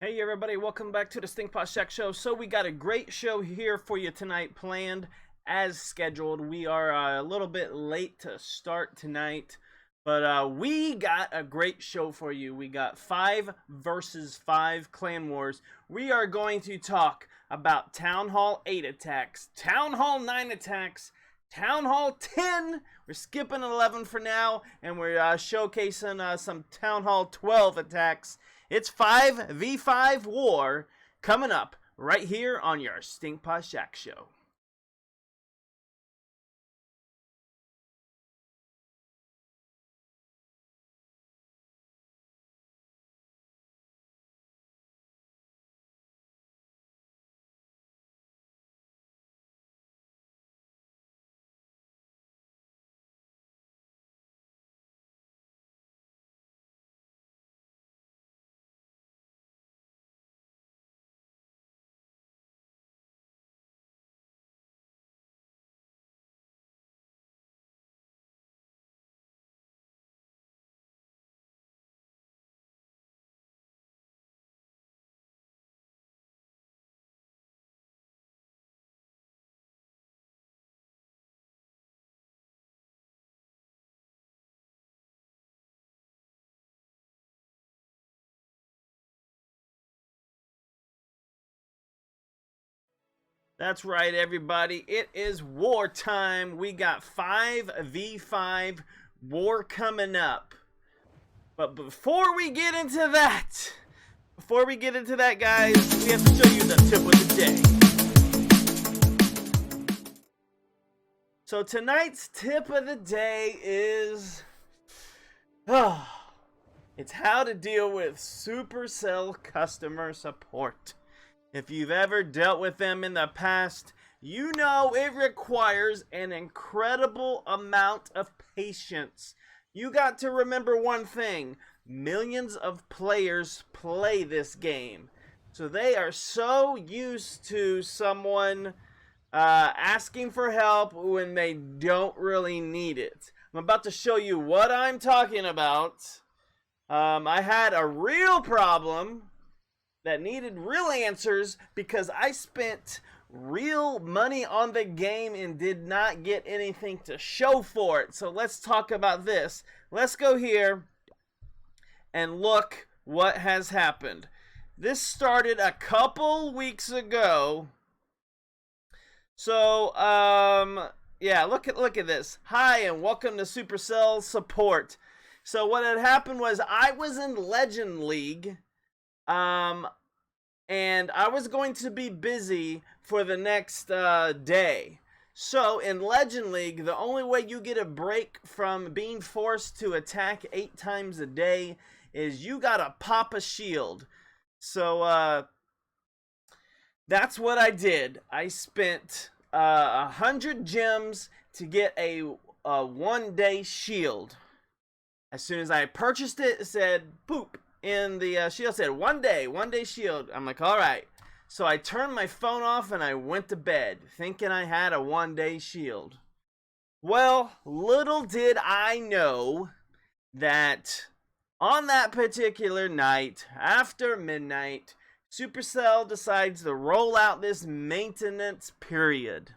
Hey everybody, welcome back to the Stinkpot Shack Show. So we got a great show here for you tonight, planned as scheduled. We are a little bit late to start tonight, but we got a great show for you. We got 5 versus 5 clan wars. We are going to talk about Town Hall 8 attacks, Town Hall 9 attacks, Town Hall 10. We're skipping 11 for now, and we're showcasing some Town Hall 12 attacks. It's 5v5 war coming up right here on your Stinkpot Shack Show. That's right, everybody. It is wartime. We got 5v5 war coming up. But before we get into that, guys, we have to show you the tip of the day. So tonight's tip of the day is, it's how to deal with Supercell customer support. If you've ever dealt with them in the past, you know it requires an incredible amount of patience. You got to remember one thing: millions of players play this game. So they are so used to someone asking for help when they don't really need it. I'm about to show you what I'm talking about. I had a real problem that needed real answers because I spent real money on the game and did not get anything to show for it. So let's talk about this. Let's go here and look what has happened. This started a couple weeks ago. So, yeah, look at this. Hi, and welcome to Supercell support. So what had happened was I was in Legend League, and I was going to be busy for the next day. So in Legend League, the only way you get a break from being forced to attack 8 times a day is you gotta pop a shield. So that's what I did. I spent 100 gems to get a 1-day shield. As soon as I purchased it, it said poop in the shield, said 1 day shield. I'm like, all right. So I turned my phone off and I went to bed thinking I had a 1-day shield. Well, little did I know that on that particular night, after midnight, Supercell decides to roll out this maintenance period.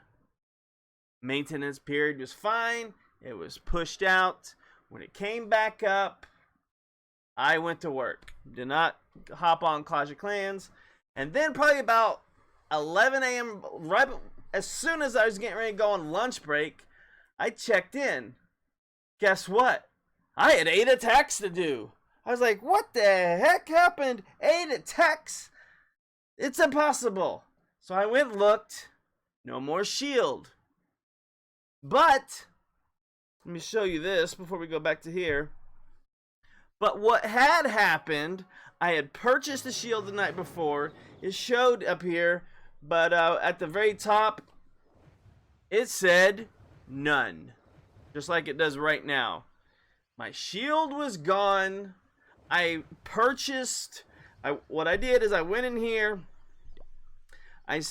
Maintenance period was fine. It was pushed out. When it came back up, I went to work. Did not hop on Clash of Clans. And then probably about 11 a.m., right as soon as I was getting ready to go on lunch break, I checked in. Guess what? I had 8 attacks to do. I was like, what the heck happened? 8 attacks? It's impossible. So I went and looked. No more shield. But let me show you this before we go back to here. But what had happened, I had purchased the shield the night before. It showed up here, but at the very top, it said none. Just like it does right now. My shield was gone. I purchased, what I did is I went in here. I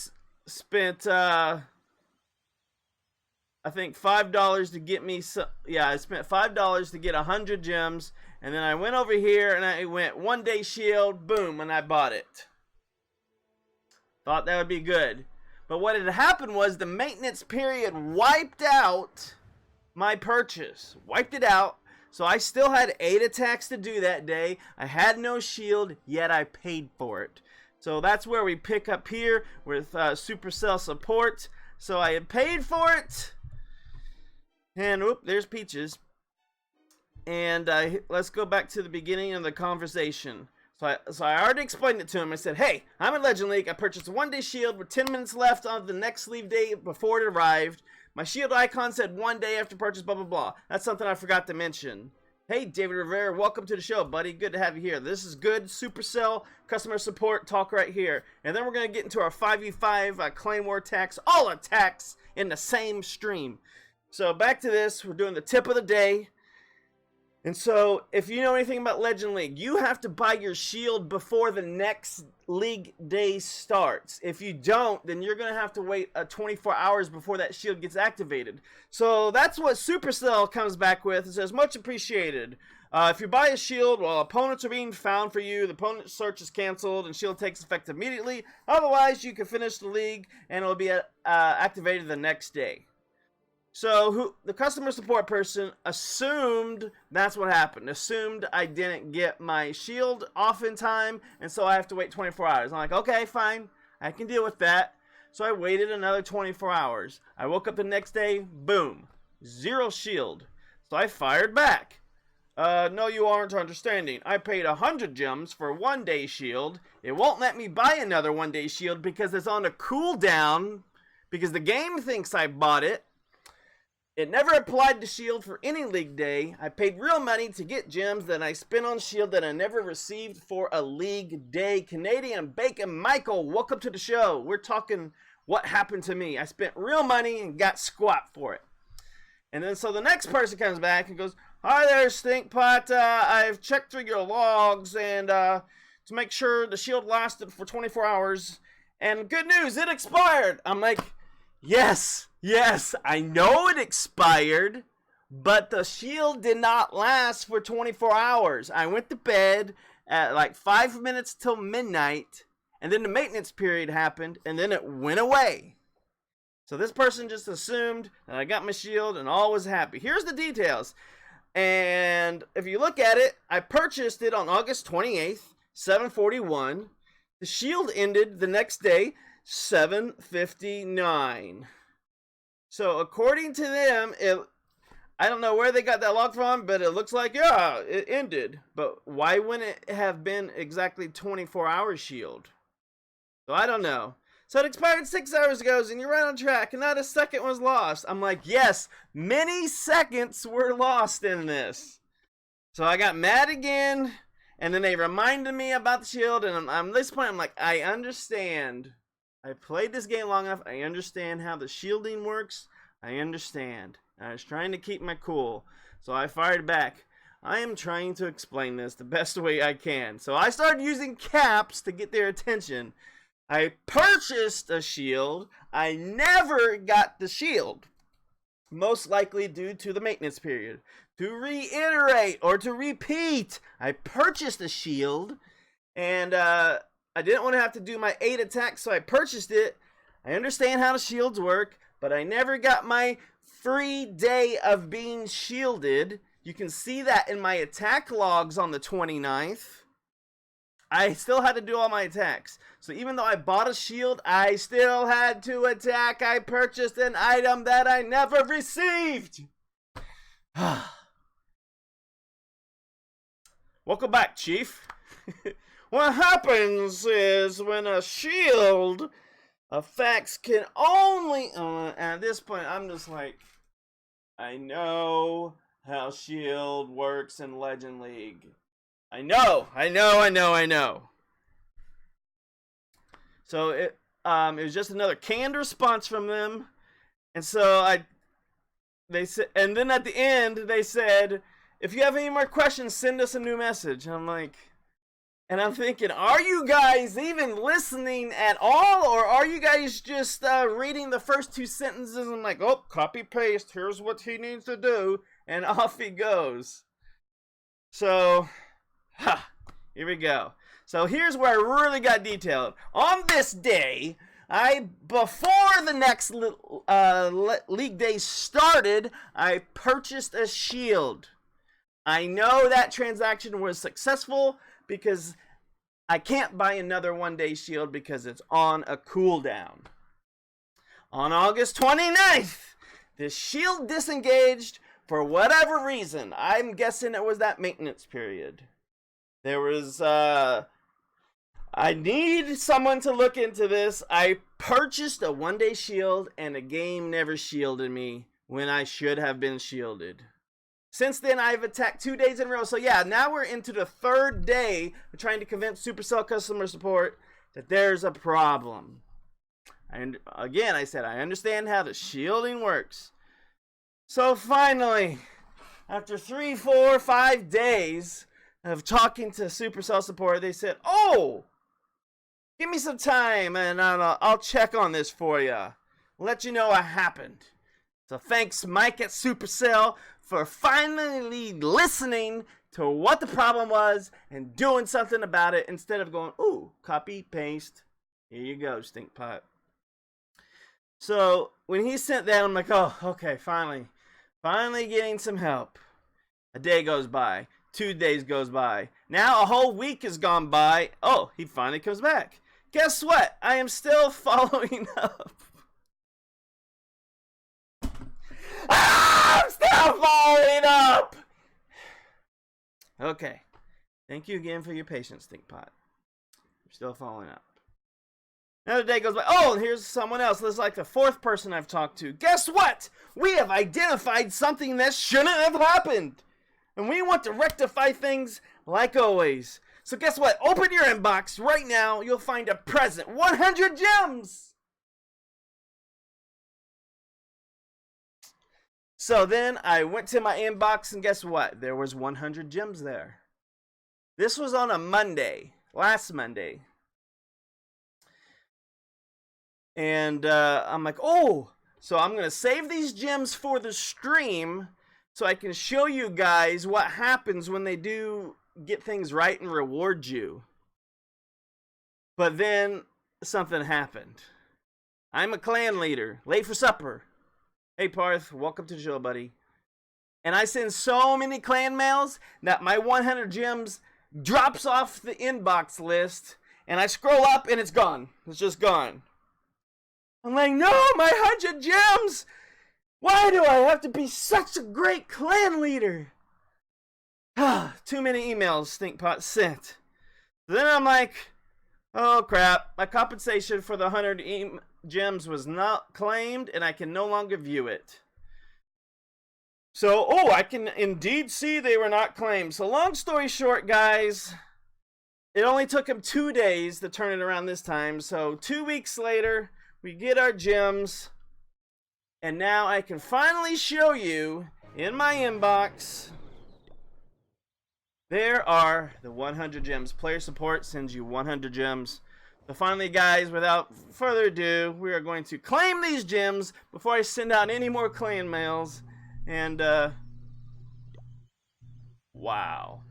spent, I think $5 to get me some. Yeah, I spent $5 to get 100 gems, And then I went over here and I went 1 day shield, boom, and I bought it. Thought that would be good. But what had happened was the maintenance period wiped out my purchase. Wiped it out. So I still had 8 attacks to do that day. I had no shield, yet I paid for it. So that's where we pick up here with Supercell support. So I had paid for it. And whoop, there's Peaches. And let's go back to the beginning of the conversation. So I already explained it to him. I said, hey, I'm in Legend League. I purchased a 1 day shield with 10 minutes left on the next leave day before it arrived. My shield icon said 1 day after purchase, blah, blah, blah. That's something I forgot to mention. Hey, David Rivera, welcome to the show, buddy. Good to have you here. This is good Supercell customer support talk right here. And then we're going to get into our 5v5 claim war attacks, all attacks in the same stream. So back to this. We're doing the tip of the day. And so, if you know anything about Legend League, you have to buy your shield before the next league day starts. If you don't, then you're going to have to wait 24 hours before that shield gets activated. So, that's what Supercell comes back with. It says, much appreciated. If you buy a shield while opponents are being found for you, the opponent search is canceled and shield takes effect immediately. Otherwise, you can finish the league and it will be activated the next day. So the customer support person assumed that's what happened. Assumed I didn't get my shield off in time, and so I have to wait 24 hours. I'm like, okay, fine. I can deal with that. So I waited another 24 hours. I woke up the next day, boom, 0 shield. So I fired back. No, you aren't understanding. I paid 100 gems for 1 day shield. It won't let me buy another 1 day shield because it's on a cooldown, because the game thinks I bought it. It never applied to shield for any league day. I paid real money to get gems that I spent on shield that I never received for a league day. Canadian Bacon Michael, welcome to the show. We're talking what happened to me. I spent real money and got squat for it. And then so the next person comes back and goes, hi there, Stinkpot. I've checked through your logs and to make sure the shield lasted for 24 hours. And good news, it expired. I'm like, yes, I know it expired, but the shield did not last for 24 hours. I went to bed at like 5 minutes till midnight, and then the maintenance period happened, and then it went away. So this person just assumed that I got my shield and all was happy. Here's the details. And if you look at it, I purchased it on August 28th, 7:41. The shield ended the next day, 7:59. So according to them, I don't know where they got that log from, but it looks like, yeah, it ended. But why wouldn't it have been exactly 24 hours shield? So I don't know. So it expired 6 hours ago, and you're right on track, and not a second was lost. I'm like, yes, many seconds were lost in this. So I got mad again, and then they reminded me about the shield, and I'm at this point, I'm like, I understand. I played this game long enough. I understand how the shielding works. I understand. I was trying to keep my cool. So I fired back. I am trying to explain this the best way I can. So I started using caps to get their attention. I purchased a shield. I never got the shield. Most likely due to the maintenance period. To reiterate or to repeat, I purchased a shield. And, I didn't want to have to do my 8 attacks, so I purchased it. I understand how the shields work, but I never got my free day of being shielded. You can see that in my attack logs on the 29th. I still had to do all my attacks. So even though I bought a shield, I still had to attack. I purchased an item that I never received. Welcome back, Chief. What happens is when a shield effects can only... at this point, I'm just like, I know how shield works in Legend League. I know. So it was just another canned response from them. And so they said, and then at the end, they said, if you have any more questions, send us a new message. And I'm like... And I'm thinking, are you guys even listening at all? Or are you guys just reading the first 2 sentences and like, oh, copy paste, here's what he needs to do, and off he goes. So, here we go. So here's where I really got detailed. On this day, before the next league day started, I purchased a shield. I know that transaction was successful because I can't buy another one-day shield because it's on a cooldown. On August 29th, the shield disengaged for whatever reason. I'm guessing it was that maintenance period. There was, I need someone to look into this. I purchased a one-day shield and a game never shielded me when I should have been shielded. Since then, I've attacked 2 days in a row. So yeah, now we're into the third day of trying to convince Supercell customer support that there's a problem. And again, I said, I understand how the shielding works. So finally, after 3, 4, 5 days of talking to Supercell support, they said, oh, give me some time and I'll check on this for you. Let you know what happened. So thanks, Mike at Supercell, for finally listening to what the problem was and doing something about it instead of going, ooh, copy, paste. Here you go, Stinkpot. So when he sent that, I'm like, oh, okay, finally getting some help. A day goes by. 2 days goes by. Now a whole week has gone by. Oh, he finally comes back. Guess what? I am still following up. I'm still following up! Okay. Thank you again for your patience, Stinkpot. You're still following up. Another day goes by. Oh, and here's someone else. This is like the fourth person I've talked to. Guess what? We have identified something that shouldn't have happened. And we want to rectify things like always. So guess what? Open your inbox right now. You'll find a present. 100 gems! So then I went to my inbox and guess what? There was 100 gems there. This was on a Monday. Last Monday. And I'm like, oh, so I'm going to save these gems for the stream so I can show you guys what happens when they do get things right and reward you. But then something happened. I'm a clan leader, late for supper. Hey Parth, welcome to the show, buddy. And I send so many clan mails that my 100 gems drops off the inbox list and I scroll up and it's gone. It's just gone. I'm like, no, my 100 gems! Why do I have to be such a great clan leader? Too many emails Stinkpot sent. Then I'm like, oh crap, my compensation for the 100 gems was not claimed and I can no longer view it. So, oh, I can indeed see they were not claimed. So long story short, guys, it only took him 2 days to turn it around this time. So 2 weeks later, we get our gems. And now I can finally show you in my inbox. There are the 100 gems. Player support sends you 100 gems. So finally, guys, without further ado, we are going to claim these gems before I send out any more clan mails. And, wow.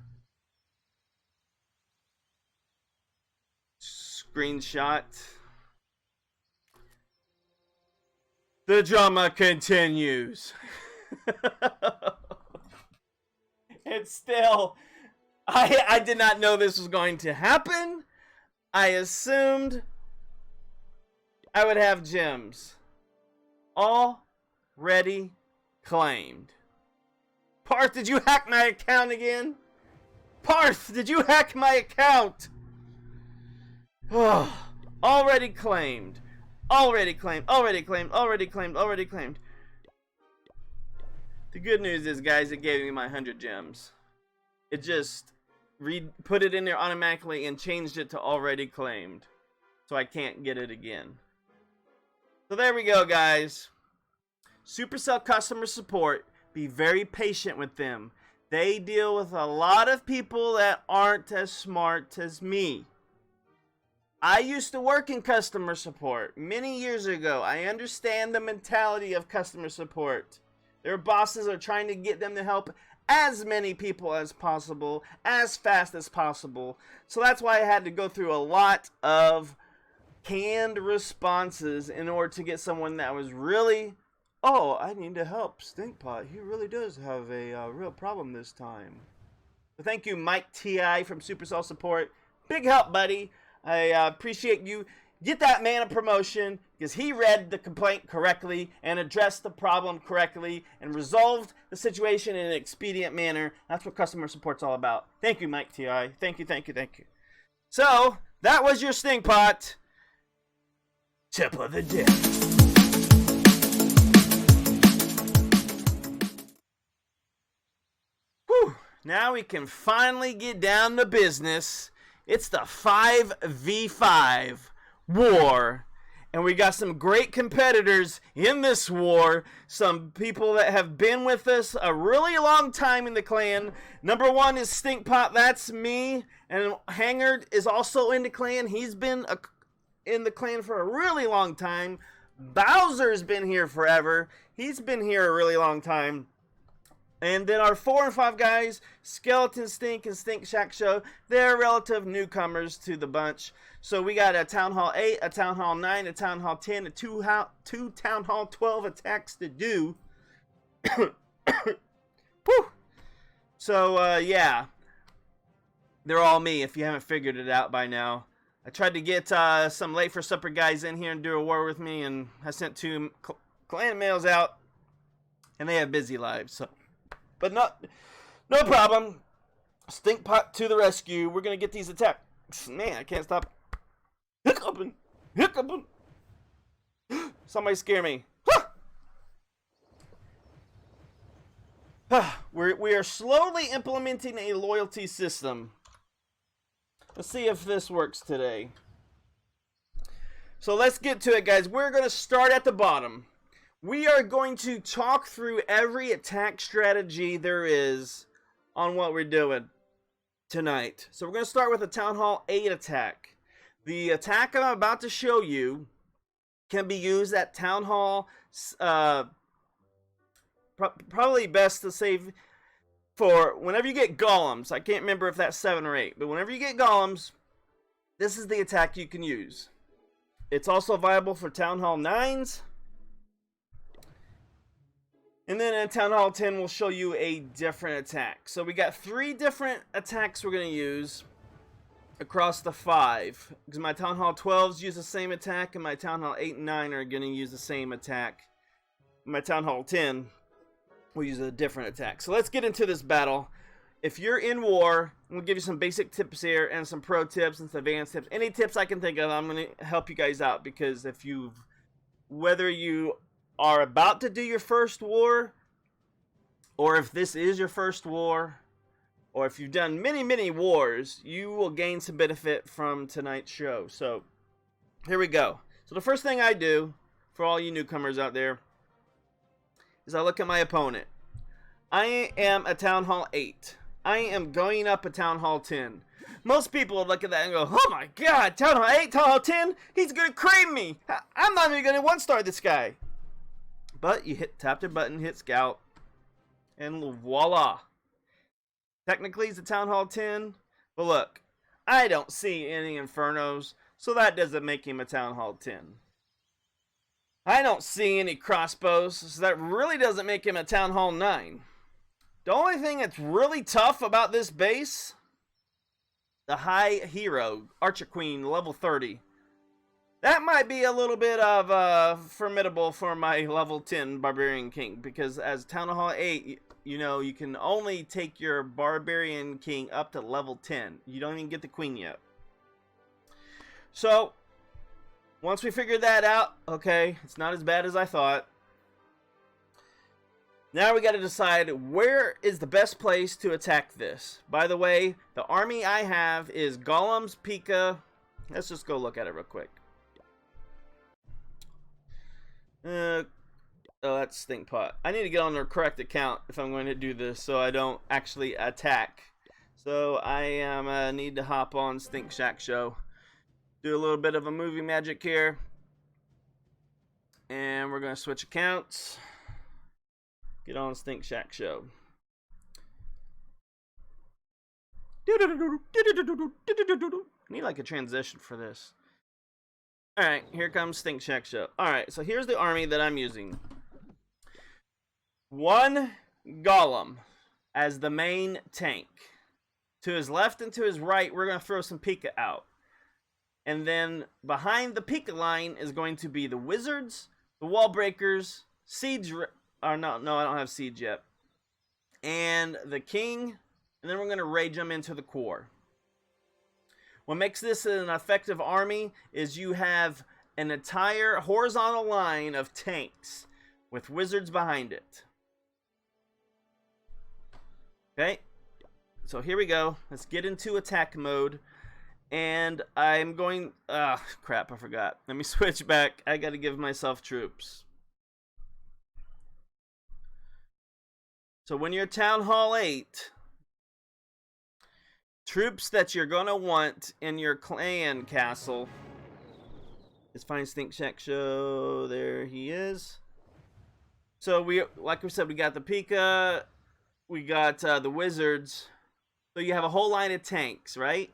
Screenshot. The drama continues. It's still... I did not know this was going to happen. I assumed I would have gems. Already claimed. Parth, did you hack my account again? Parth, did you hack my account? Oh, already claimed. Already claimed. Already claimed. Already claimed. Already claimed. The good news is, guys, it gave me my 100 gems. It just put it in there automatically and changed it to already claimed. So I can't get it again. So there we go, guys. Supercell customer support. Be very patient with them. They deal with a lot of people that aren't as smart as me. I used to work in customer support many years ago. I understand the mentality of customer support. Their bosses are trying to get them to help as many people as possible, as fast as possible. So that's why I had to go through a lot of canned responses in order to get someone that was really, oh, I need to help Stinkpot. He really does have a real problem this time. So thank you, Mike T.I. from Supercell Support. Big help, buddy. I appreciate you. Get that man a promotion because he read the complaint correctly and addressed the problem correctly and resolved the situation in an expedient manner. That's what customer support's all about. Thank you, Mike T.I. Thank you, thank you, thank you. So, that was your Stinkpot. Tip of the day. Whew. Now we can finally get down to business. It's the 5v5 war, and we got some great competitors in this war. Some people that have been with us a really long time in the clan. Number one is Stinkpot, that's me, and Hangard is also in the clan. He's been in the clan for a really long time. Bowser's been here forever. He's been here a really long time. And then our 4 and 5 guys, Skeleton Stink and Stink Shack Show, they're relative newcomers to the bunch. So we got a Town Hall 8, a Town Hall 9, a Town Hall 10, and two Town Hall 12 attacks to do. Whew. So, yeah. They're all me, if you haven't figured it out by now. I tried to get some late for supper guys in here and do a war with me, and I sent 2 clan males out, and they have busy lives, so... But no problem. Stinkpot to the rescue. We're going to get these attacks. Man, I can't stop hiccuping. Somebody scare me. We are slowly implementing a loyalty system. Let's see if this works today. So let's get to it, guys. We're going to start at the bottom. We are going to talk through every attack strategy there is on what we're doing tonight. So we're going to start with a Town Hall 8 attack. The attack I'm about to show you can be used at Town Hall, probably best to save for whenever you get golems. I can't remember if that's 7 or 8, but whenever you get golems, this is the attack you can use. It's also viable for Town Hall 9s. And then in Town Hall 10, we'll show you a different attack. So we got 3 different attacks we're going to use across the 5. Because my Town Hall 12s use the same attack, and my Town Hall 8 and 9 are going to use the same attack. My Town Hall 10 will use a different attack. So let's get into this battle. If you're in war, I'm going to give you some basic tips here and some pro tips and some advanced tips. Any tips I can think of, I'm going to help you guys out. Because if whether you are about to do your first war, or if this is your first war, or if you've done many wars, you will gain some benefit from tonight's show. So here we go. So the first thing I do for all you newcomers out there is I look at my opponent. I am a Town Hall 8. I am going up a Town Hall 10. Most people would look at that and go, oh my god, Town Hall 8, Town Hall 10, he's gonna cream me. I'm not even gonna 1-star this guy. But you tap the button, hit Scout, and voila. Technically, it's a Town Hall 10, but look, I don't see any Infernos, so that doesn't make him a Town Hall 10. I don't see any crossbows, so that really doesn't make him a Town Hall 9. The only thing that's really tough about this base, the High Hero, Archer Queen, level 30. That might be a little bit of formidable for my level 10 Barbarian King, because as Town Hall 8, you know, you can only take your Barbarian King up to level 10. You don't even get the Queen yet. So, once we figured that out, okay, it's not as bad as I thought. Now we got to decide where is the best place to attack this. By the way, the army I have is Golems, Pika. Let's just go look at it real quick. Oh, that's Stinkpot. I need to get on the correct account if I'm going to do this so I don't actually attack. So I need to hop on Stink Shack Show. Do a little bit of a movie magic here. And we're going to switch accounts. Get on Stink Shack Show. I need like a transition for this. Alright, here comes Stink Shack Show. Alright, so here's the army that I'm using. 1 golem as the main tank. To his left and to his right, we're going to throw some Pika out. And then behind the Pika line is going to be the wizards, the wall breakers, siege, no, I don't have siege yet. And the king, and then we're going to rage them into the core. What makes this an effective army is you have an entire horizontal line of tanks with wizards behind it. Okay, so here we go. Let's get into attack mode. And I'm going... crap, I forgot. Let me switch back. I gotta give myself troops. So when you're Town Hall 8, troops that you're gonna want in your clan castle. Let's find Stink Shack Show. There he is. So like we said, we got the Pika, we got the wizards. So you have a whole line of tanks, right?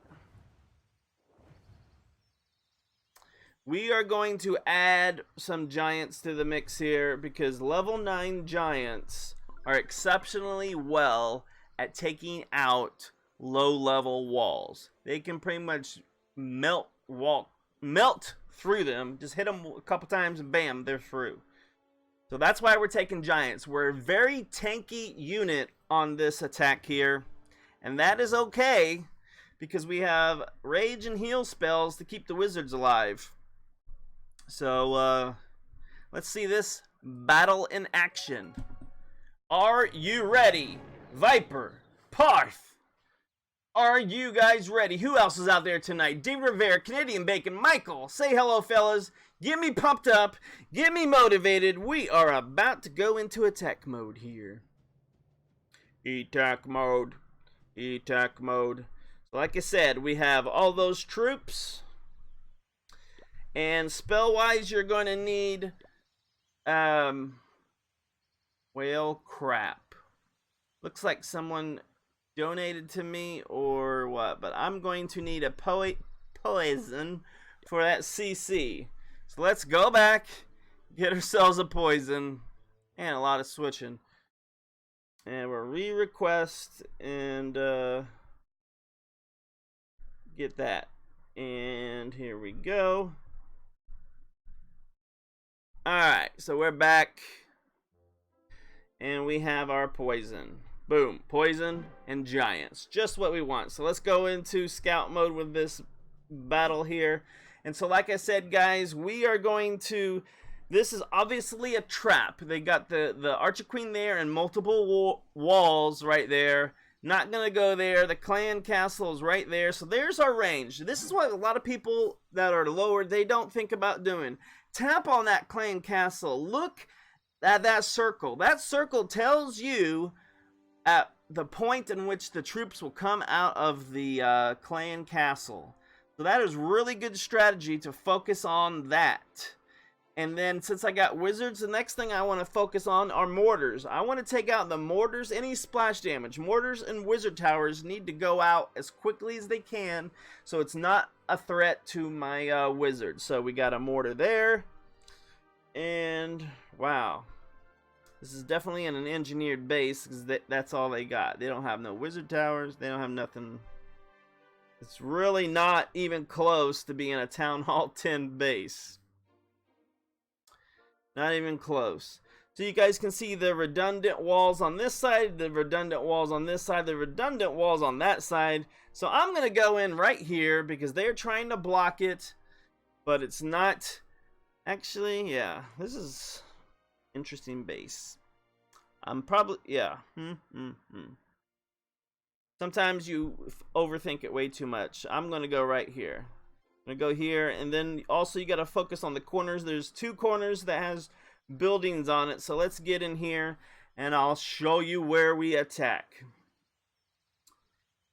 We are going to add some giants to the mix here because level 9 giants are exceptionally well at taking out low-level walls. They can pretty much melt through them. Just hit them a couple times and bam, they're through. So that's why we're taking giants. We're a very tanky unit on this attack here, and that is okay because we have rage and heal spells to keep the wizards alive. So let's see this battle in action. Are you ready? Viper, Parth, are you guys ready? Who else is out there tonight? Dave Rivera, Canadian Bacon, Michael, say hello, fellas. Get me pumped up. Get me motivated. We are about to go into attack mode here. Attack mode. Attack mode. So like I said, we have all those troops. And spell-wise, you're going to need... well, crap. Looks like someone donated to me or what. But I'm going to need a poison for that CC. So let's go back, get ourselves a poison, and a lot of switching. And we'll re-request and get that. And here we go. Alright, so we're back. And we have our poison. Boom, poison and giants. Just what we want. So let's go into scout mode with this battle here. And so like I said, guys, we are going to... This is obviously a trap. They got the Archer Queen there and multiple walls right there. Not going to go there. The clan castle is right there. So there's our range. This is what a lot of people that are lower, they don't think about doing. Tap on that clan castle. Look at that circle. That circle tells you at the point in which the troops will come out of the clan castle. So that is really good strategy to focus on that. And then since I got wizards, the next thing I want to focus on are mortars. I want to take out the mortars, any splash damage. Mortars and wizard towers need to go out as quickly as they can so it's not a threat to my wizards. So we got a mortar there. And wow. This is definitely an engineered base because that's all they got. They don't have no wizard towers. They don't have nothing. It's really not even close to being a Town Hall 10 base. Not even close. So you guys can see the redundant walls on this side, the redundant walls on this side, the redundant walls on that side. So I'm going to go in right here because they're trying to block it, but it's not. Actually, yeah, this is interesting base. I'm probably, yeah. Sometimes you overthink it way too much. I'm going to go right here. I'm going to go here, and then also you got to focus on the corners. There's 2 corners that has buildings on it. So let's get in here, and I'll show you where we attack.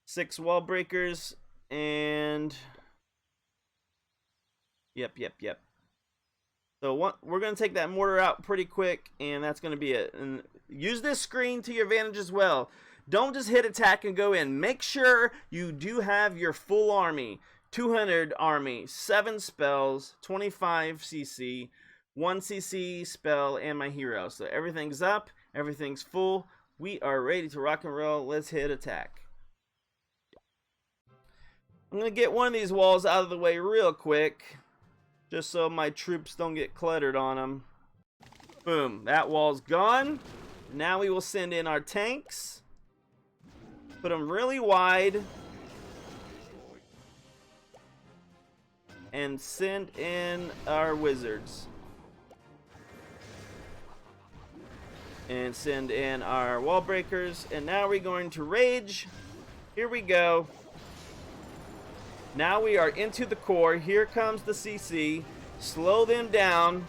6 wall breakers, and... Yep. So we're going to take that mortar out pretty quick, and that's going to be it. And use this screen to your advantage as well. don't just hit attack and go in. Make sure you do have your full army. 200 army, 7 spells, 25 CC, 1 CC spell, and my hero. So everything's up, everything's full. We are ready to rock and roll. Let's hit attack. I'm going to get one of these walls out of the way real quick, just so my troops don't get cluttered on them. Boom, that wall's gone. Now we will send in our tanks. Put them really wide. And send in our wizards. And send in our wall breakers. And now we're going to rage. Here we go. Now we are into the core. Here comes the CC. Slow them down.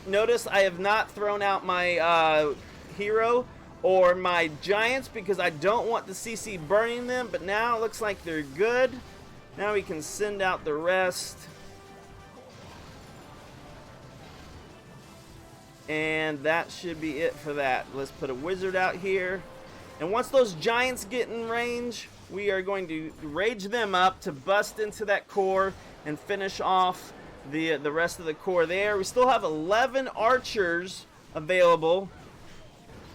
Notice I have not thrown out my hero or my giants because I don't want the CC burning them. But now it looks like they're good. Now we can send out the rest. And that should be it for that. Let's put a wizard out here. And once those giants get in range, we are going to rage them up to bust into that core and finish off the rest of the core there. We still have 11 archers available.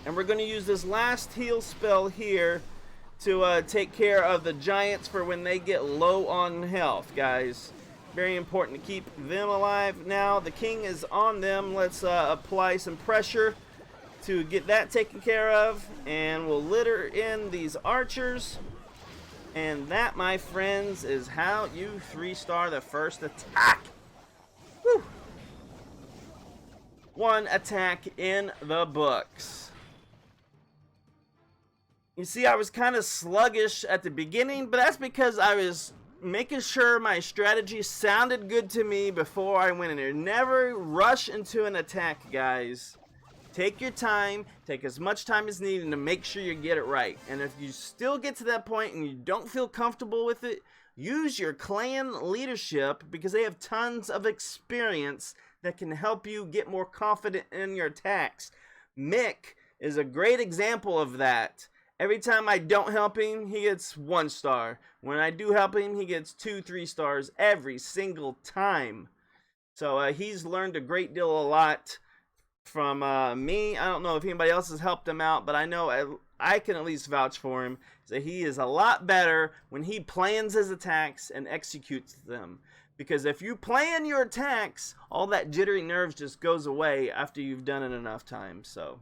And we're going to use this last heal spell here to take care of the giants for when they get low on health, guys. Very important to keep them alive. Now the king is on them. Let's apply some pressure to get that taken care of, and we'll litter in these archers. And that, my friends, is how you 3-star the first attack. Woo! 1 attack in the books. You see, I was kind of sluggish at the beginning, but that's because I was making sure my strategy sounded good to me before I went in there. Never rush into an attack, guys. Take your time, take as much time as needed to make sure you get it right. And if you still get to that point and you don't feel comfortable with it, use your clan leadership because they have tons of experience that can help you get more confident in your attacks. Mick is a great example of that. Every time I don't help him, he gets 1 star. When I do help him, he gets 2, 3 stars every single time. So he's learned a great deal, a lot from me. I don't know if anybody else has helped him out, but I know I can at least vouch for him. So he is a lot better when he plans his attacks and executes them. Because if you plan your attacks, all that jittery nerves just goes away after you've done it enough times. So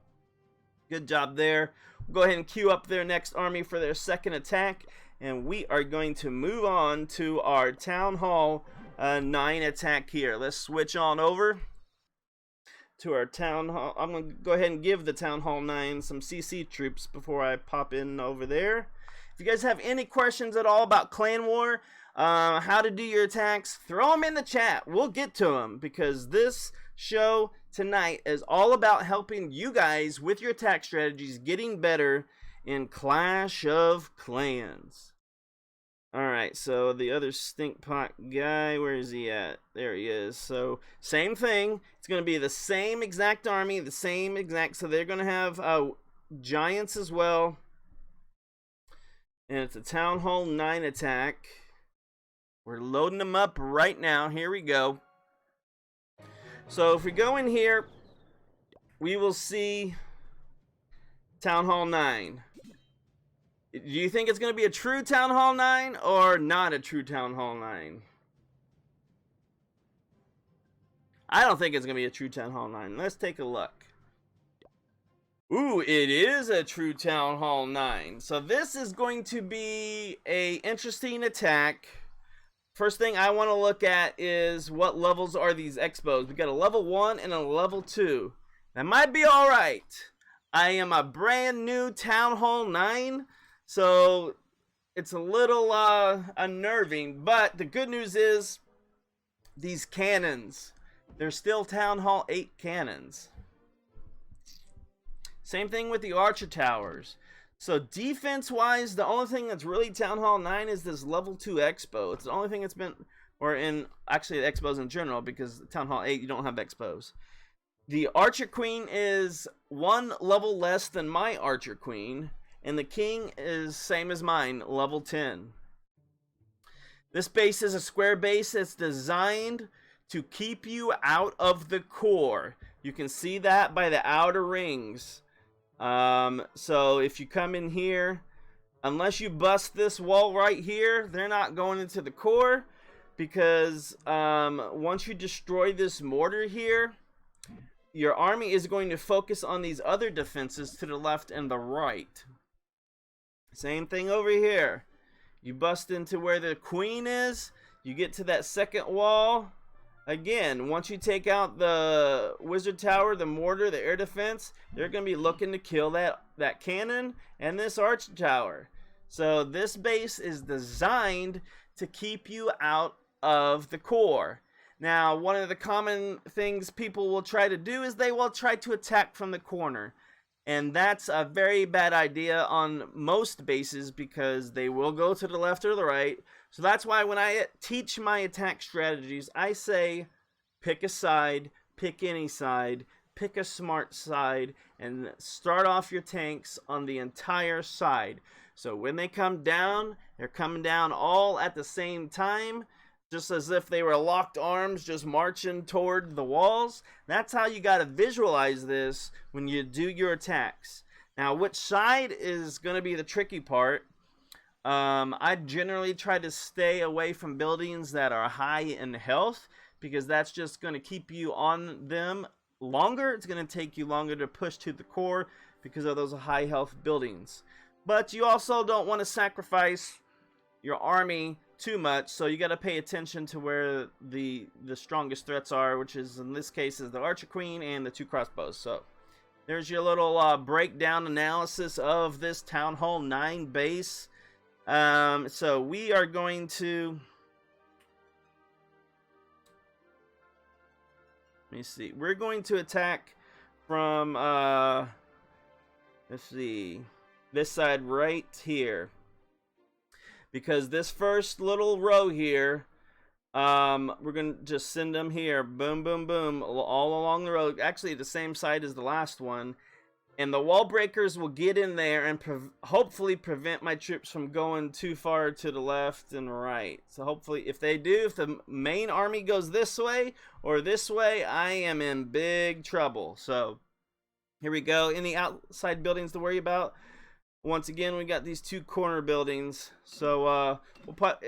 good job there. We'll go ahead and queue up their next army for their second attack. And we are going to move on to our Town Hall 9 attack here. Let's switch on over to our Town Hall. I'm going to go ahead and give the Town Hall 9 some CC troops before I pop in over there. If you guys have any questions at all about Clan War, how to do your attacks, throw them in the chat. We'll get to them because this show tonight is all about helping you guys with your attack strategies, getting better in Clash of Clans. Alright, so the other Stinkpot guy, where is he at? There he is. So, same thing. It's going to be the same exact army, the same exact, so they're going to have giants as well. And it's a Town Hall 9 attack. We're loading them up right now. Here we go. So if we go in here, we will see Town Hall 9. Do you think it's going to be a true Town Hall 9 or not a true Town Hall 9? I don't think it's going to be a true Town Hall 9. Let's take a look. Ooh, it is a true Town Hall 9. So this is going to be a interesting attack. First thing I want to look at is what levels are these expos. We got a level 1 and a level 2. That might be alright. I am a brand new Town Hall 9, so it's a little unnerving. But the good news is these cannons, they're still Town Hall 8 cannons. Same thing with the Archer Towers. So defense-wise, the only thing that's really Town Hall 9 is this level 2 expo. It's the only thing that's been, or in, actually the expos in general, because Town Hall 8, you don't have expos. The Archer Queen is 1 level less than my Archer Queen, And the king is same as mine, level 10. This base is a square base that's designed to keep you out of the core. You can see that by the outer rings. So if you come in here, unless you bust this wall right here, they're not going into the core, because once you destroy this mortar here, your army is going to focus on these other defenses to the left and the right. Same thing over here. You bust into where the queen is, you get to that second wall. Again, once you take out the wizard tower, the mortar, the air defense, they're going to be looking to kill that cannon and this arch tower. So this base is designed to keep you out of the core. Now, one of the common things people will try to do is they will try to attack from the corner. And that's a very bad idea on most bases, because they will go to the left or the right. So that's why when I teach my attack strategies, I say pick a side, pick any side, pick a smart side, and start off your tanks on the entire side. So when they come down, they're coming down all at the same time, just as if they were locked arms just marching toward the walls. That's how you got to visualize this when you do your attacks. Now, which side is going to be the tricky part. I generally try to stay away from buildings that are high in health, because that's just going to keep you on them longer. It's going to take you longer to push to the core because of those high health buildings. But you also don't want to sacrifice your army too much, so you got to pay attention to where the strongest threats are, which is in this case is the archer queen and the 2 crossbows. So there's your little breakdown analysis of this Town Hall 9 base. So we are going to, let me see, we're going to attack from let's see, this side right here. Because this first little row here, we're going to just send them here. Boom, boom, boom. All along the road. Actually, the same side as the last one. And the wall breakers will get in there and hopefully prevent my troops from going too far to the left and right. So hopefully, if they do, if the main army goes this way or this way, I am in big trouble. So here we go. Any outside buildings to worry about? Once again, we got these 2 corner buildings, so we'll put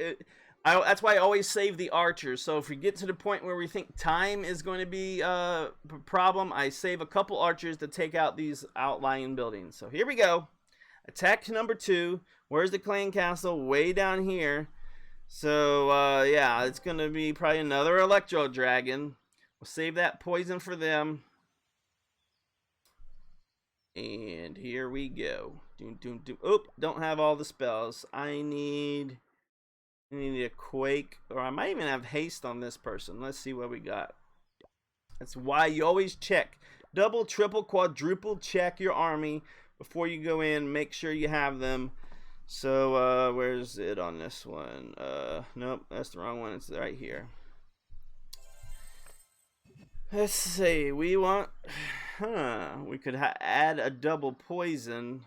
that's why I always save the archers. So if we get to the point where we think time is going to be a problem, I save a couple archers to take out these outlying buildings. So here we go. Attack number 2. Where's the clan castle? Way down here. So yeah, it's going to be probably another electro dragon. We'll save that poison for them. And here we go. Doom, doom, doom. Oop, don't have all the spells. I need a quake, or I might even have haste on this person. Let's see what we got. That's why you always check. Double, triple, quadruple check your army before you go in. Make sure you have them. So, where's it on this one? Nope, that's the wrong one. It's right here. Let's see. We want... we could add a double poison.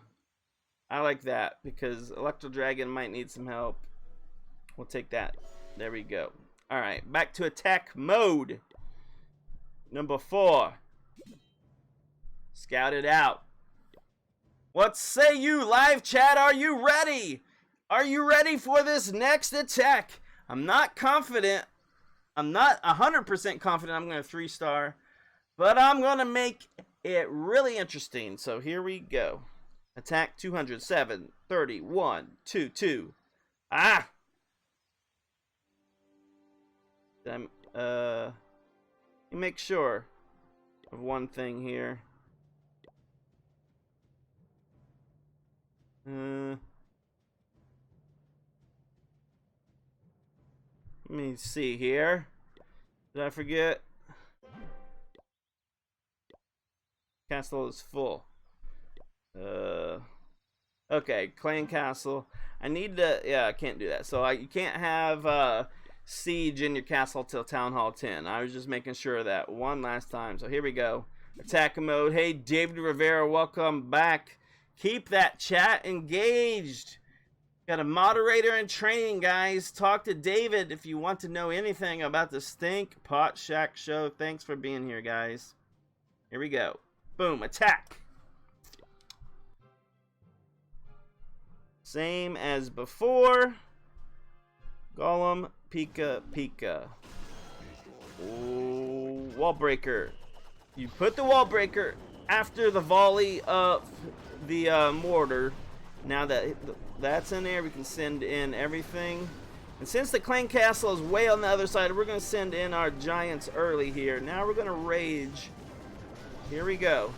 I like that, because Electro Dragon might need some help. We'll take that. There we go. Alright, back to attack mode. Number 4. Scout it out. What say you, live chat? Are you ready? Are you ready for this next attack? I'm not confident. I'm not 100% confident I'm going to 3-star. But I'm going to make it really interesting. So here we go. Attack 207, 31, 2, 2. Ah! Let me make sure of one thing here. Let me see here. Did I forget? Castle is full. Okay, clan castle. I need to, yeah, I can't do that. So you can't have siege in your castle till Town Hall 10. I was just making sure of that one last time. So here we go. Attack mode. Hey, David Rivera, welcome back. Keep that chat engaged. Got a moderator in training, guys. Talk to David if you want to know anything about the Stinkpot Shack Show. Thanks for being here, guys. Here we go. Boom, attack. Same as before. Golem, Pika, Pika. Oh, wall breaker. You put the wall breaker after the volley of the mortar. Now that that's in there, we can send in everything. And since the clan castle is way on the other side, we're going to send in our giants early here. Now we're going to rage. Here we go.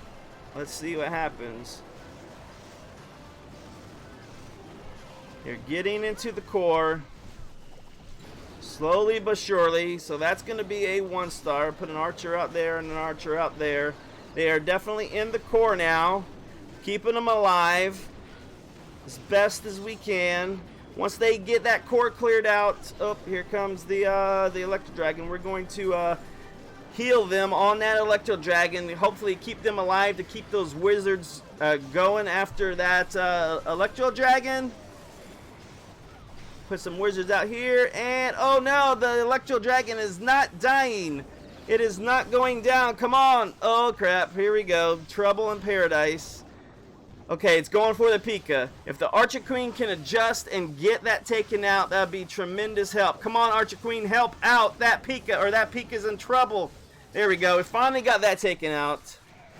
Let's see what happens. You're getting into the core. Slowly but surely. So that's going to be a 1-star. Put an archer out there and an archer out there. They are definitely in the core now. Keeping them alive as best as we can. Once they get that core cleared out, oh, here comes the Electro Dragon. We're going to heal them on that Electro Dragon. Hopefully keep them alive to keep those wizards going after that Electro Dragon. Put some wizards out here, and oh no, the Electro Dragon is not dying. It is not going down. Come on. Oh crap, here we go. Trouble in paradise. Okay, it's going for the Pika. If the Archer Queen can adjust and get that taken out, that would be tremendous help. Come on, Archer Queen, help out that Pika, or that Pika's in trouble. There we go. We finally got that taken out.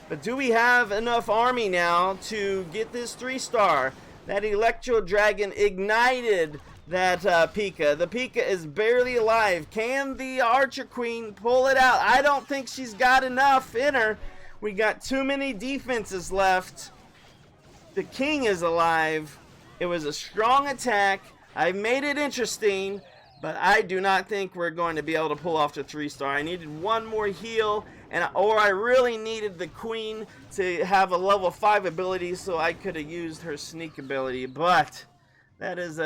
But do we have enough army now to get this 3-star? That Electro Dragon ignited that Pika. The Pika is barely alive. Can the Archer Queen pull it out? I don't think she's got enough in her. We got too many defenses left. The king is alive. It was a strong attack. I made it interesting, but I do not think we're going to be able to pull off the 3-star. I needed one more heal, or I really needed the queen to have a level 5 ability so I could have used her sneak ability, but that is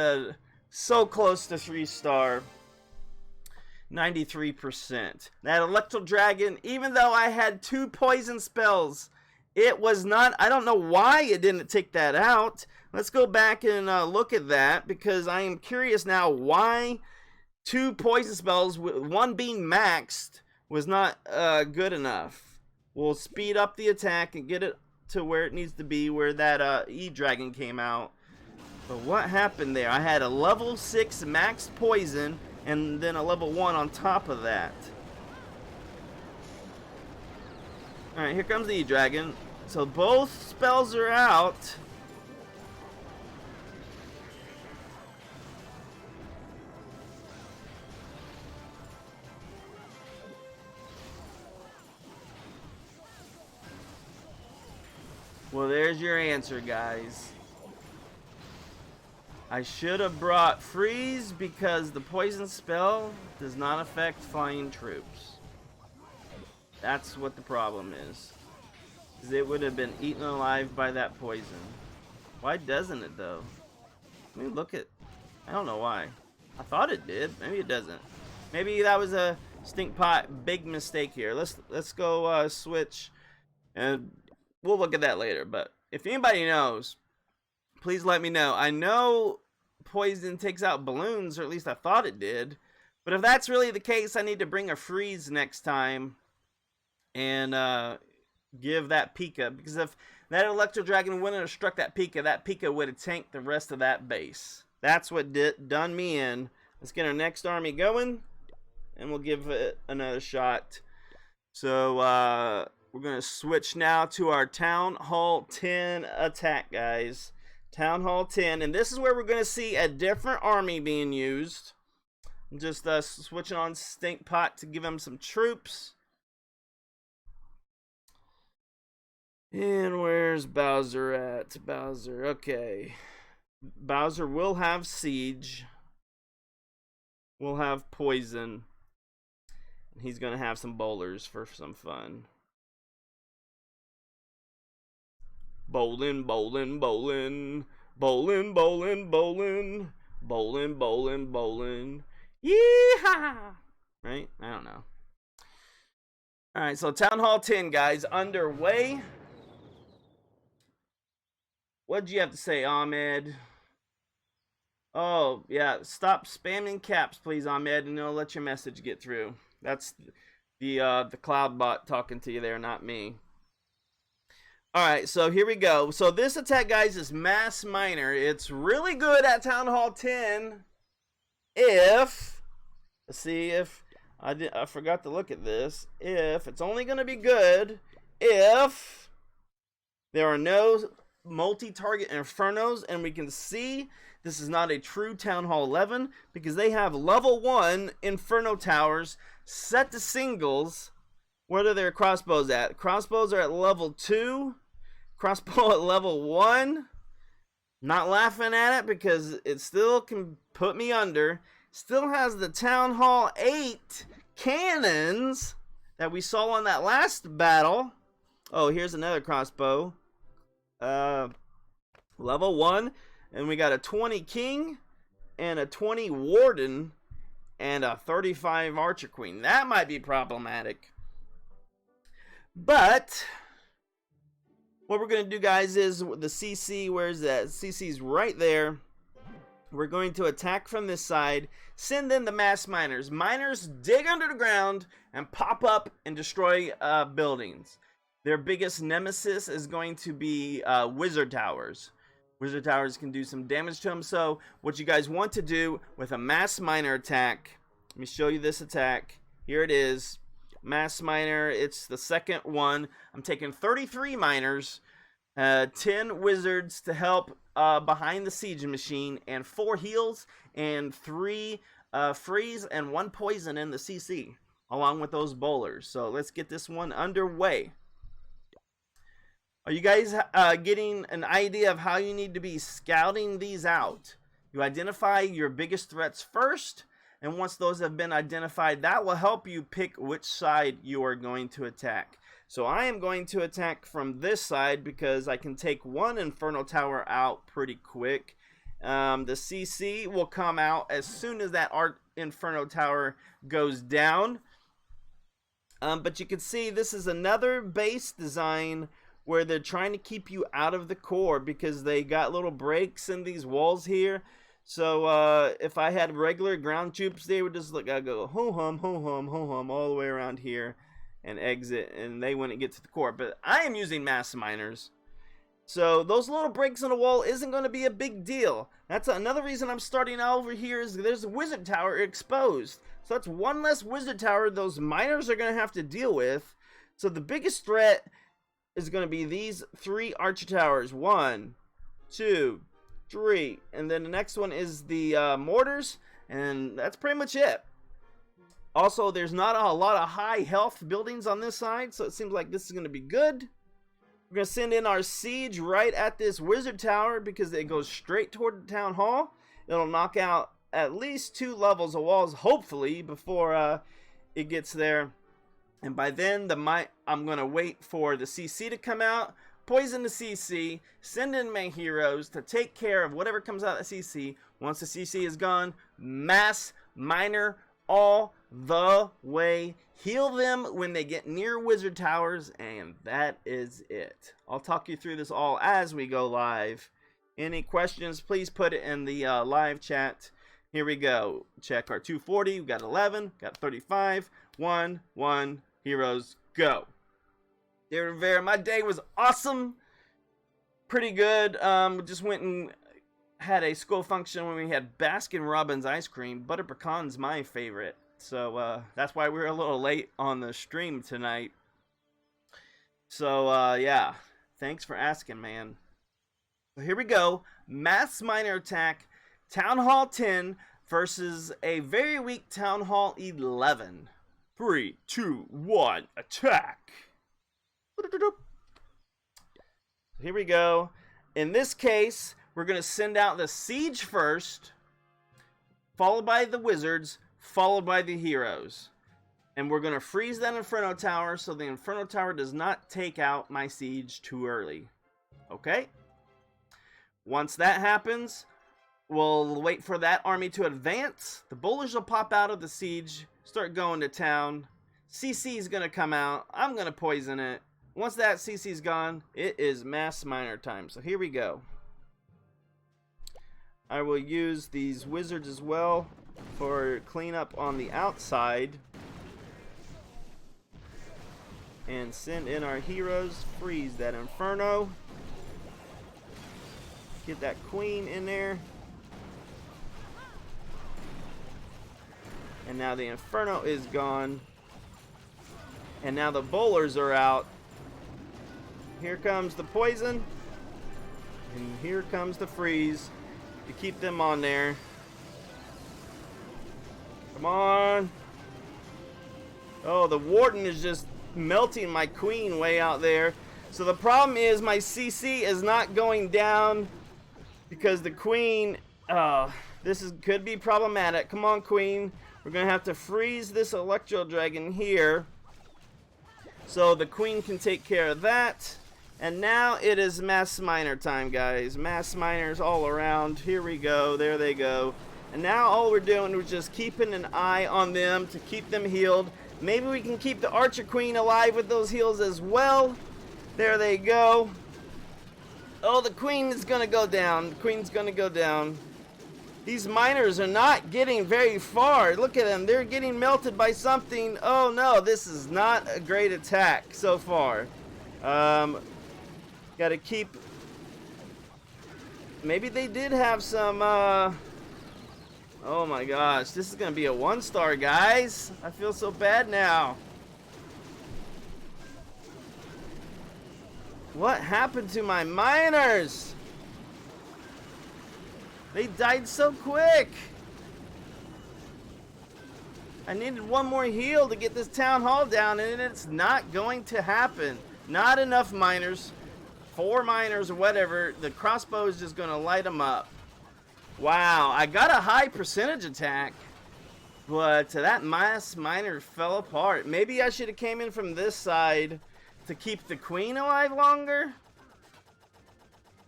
so close to 3-star. 93%. That Electro Dragon, even though I had 2 poison spells, it was not, I don't know why it didn't take that out. Let's go back and look at that, because I am curious now why 2 poison spells, one being maxed, was not good enough. We'll speed up the attack and get it to where it needs to be, where that E-Dragon came out. But what happened there? I had a level 6 max poison and then a level 1 on top of that. Alright, here comes the E-Dragon. So both spells are out. Well, there's your answer, guys. I should have brought freeze because the poison spell does not affect flying troops. That's what the problem is. It would have been eaten alive by that poison. Why doesn't it though? Let me look at. I don't know why. I thought it did. Maybe it doesn't. Maybe that was a Stinkpot big mistake here. Let's go switch, and we'll look at that later. But if anybody knows, please let me know. I know poison takes out balloons, or at least I thought it did. But if that's really the case, I need to bring a freeze next time and give that Pika, because if that Electro Dragon wouldn't have struck that Pika would have tanked the rest of that base. That's what done me in. Let's get our next army going, and we'll give it another shot. So we're going to switch now to our Town Hall 10 attack, guys. Town Hall 10, and this is where we're going to see a different army being used. I'm just switching on Stinkpot to give him some troops. And where's Bowser at? Bowser, okay. Bowser will have siege. We'll have poison. He's going to have some bowlers for some fun. Bowling, bowling, bowling. Bowling, bowling, bowling. Bowling, bowling, bowling. Yeehaw! Right? I don't know. Alright, so Town Hall 10, guys, underway. What'd you have to say, Ahmed? Oh, yeah. Stop spamming caps, please, Ahmed, and it'll let your message get through. That's the cloud bot talking to you there, not me. Alright, so here we go. So this attack, guys, is Mass Miner. It's really good at Town Hall 10 if... Let's see if... I forgot to look at this. If it's only going to be good if there are no multi-target infernos, and we can see this is not a true Town Hall 11 because they have level 1 inferno towers set to singles. What are their crossbows at? Crossbows are at level 2. Crossbow at level 1. Not laughing at it because it still can put me under. Still has the Town Hall 8 cannons that we saw on that last battle. Oh, here's another crossbow. Level 1. And we got a 20 King and a 20 Warden and a 35 Archer Queen. That might be problematic. But what we're going to do, guys, is the CC, where's that? CC's right there. We're going to attack from this side, send in the mass miners. Miners dig under the ground and pop up and destroy buildings. Their biggest nemesis is going to be wizard towers. Wizard towers can do some damage to them. So what you guys want to do with a mass miner attack, let me show you this attack. Here it is. Mass miner, it's the second one. I'm taking 33 miners, 10 wizards to help behind the siege machine, and 4 heals and 3 freeze and 1 poison in the CC, along with those bowlers. So let's get this one underway. Are you guys getting an idea of how you need to be scouting these out? You identify your biggest threats first, and once those have been identified, that will help you pick which side you are going to attack. So I am going to attack from this side because I can take 1 Inferno Tower out pretty quick. The CC will come out as soon as that Inferno Tower goes down. But you can see this is another base design where they're trying to keep you out of the core because they got little breaks in these walls here. So if I had regular ground troops, they would just go ho-hum, ho-hum, ho-hum all the way around here and exit, and they wouldn't get to the core. But I am using mass miners, so those little breaks in the wall isn't going to be a big deal. That's another reason I'm starting out over here is there's a wizard tower exposed. So that's 1 less wizard tower those miners are going to have to deal with. So the biggest threat is going to be these 3 archer towers. 1, 2, 3, and then the next one is the mortars, and that's pretty much it. Also, there's not a lot of high health buildings on this side, so it seems like this is going to be good. We're going to send in our siege right at this wizard tower because it goes straight toward the town hall. It'll knock out at least 2 levels of walls, hopefully, before it gets there. And by then, I'm going to wait for the CC to come out, poison the CC, send in my heroes to take care of whatever comes out of the CC. Once the CC is gone, mass miner all the way. Heal them when they get near wizard towers, and that is it. I'll talk you through this all as we go live. Any questions, please put it in the live chat. Here we go. Check our 240. We got 11, got 35, 1, 1. Heroes, go. There, my day was awesome. Pretty good. Just went and had a school function when we had Baskin Robbins ice cream. Butter pecan's my favorite. So that's why we were a little late on the stream tonight. So yeah, thanks for asking, man. So here we go. Mass miner attack. Town Hall 10 versus a very weak Town Hall 11. 3, 2, 1, attack. Here we go. In this case, we're going to send out the siege first, followed by the wizards, followed by the heroes. And we're going to freeze that Inferno Tower so the Inferno Tower does not take out my siege too early. Okay? Once that happens, we'll wait for that army to advance. The bowlers will pop out of the siege, start going to town. CC is going to come out. I'm going to poison it. Once that CC's gone, it is mass miner time. So here we go. I will use these wizards as well for cleanup on the outside. And send in our heroes. Freeze that Inferno. Get that queen in there. And now the Inferno is gone. And now the bowlers are out. Here comes the poison. And here comes the freeze to keep them on there. Come on. Oh, the warden is just melting my queen way out there. So the problem is my CC is not going down because the queen, could be problematic. Come on, queen. We're going to have to freeze this Electro Dragon here so the queen can take care of that. And now it is mass miner time, guys. Mass miners all around. Here we go. There they go. And now all we're doing is just keeping an eye on them to keep them healed. Maybe we can keep the Archer Queen alive with those heals as well. There they go. Oh, the queen is going to go down. The queen's going to go down. These miners are not getting very far. Look at them. They're getting melted by something. Oh, no. This is not a great attack so far. Got to keep... Maybe they did have some... Oh my gosh, this is gonna be a 1-star, guys. I feel so bad now. What happened to my miners? They died so quick. I needed one more heal to get this town hall down, and it's not going to happen. Not enough miners. 4 miners or whatever. The crossbow is just gonna light them up. Wow, I got a high percentage attack, but that mass miner fell apart. Maybe I should have came in from this side to keep the queen alive longer,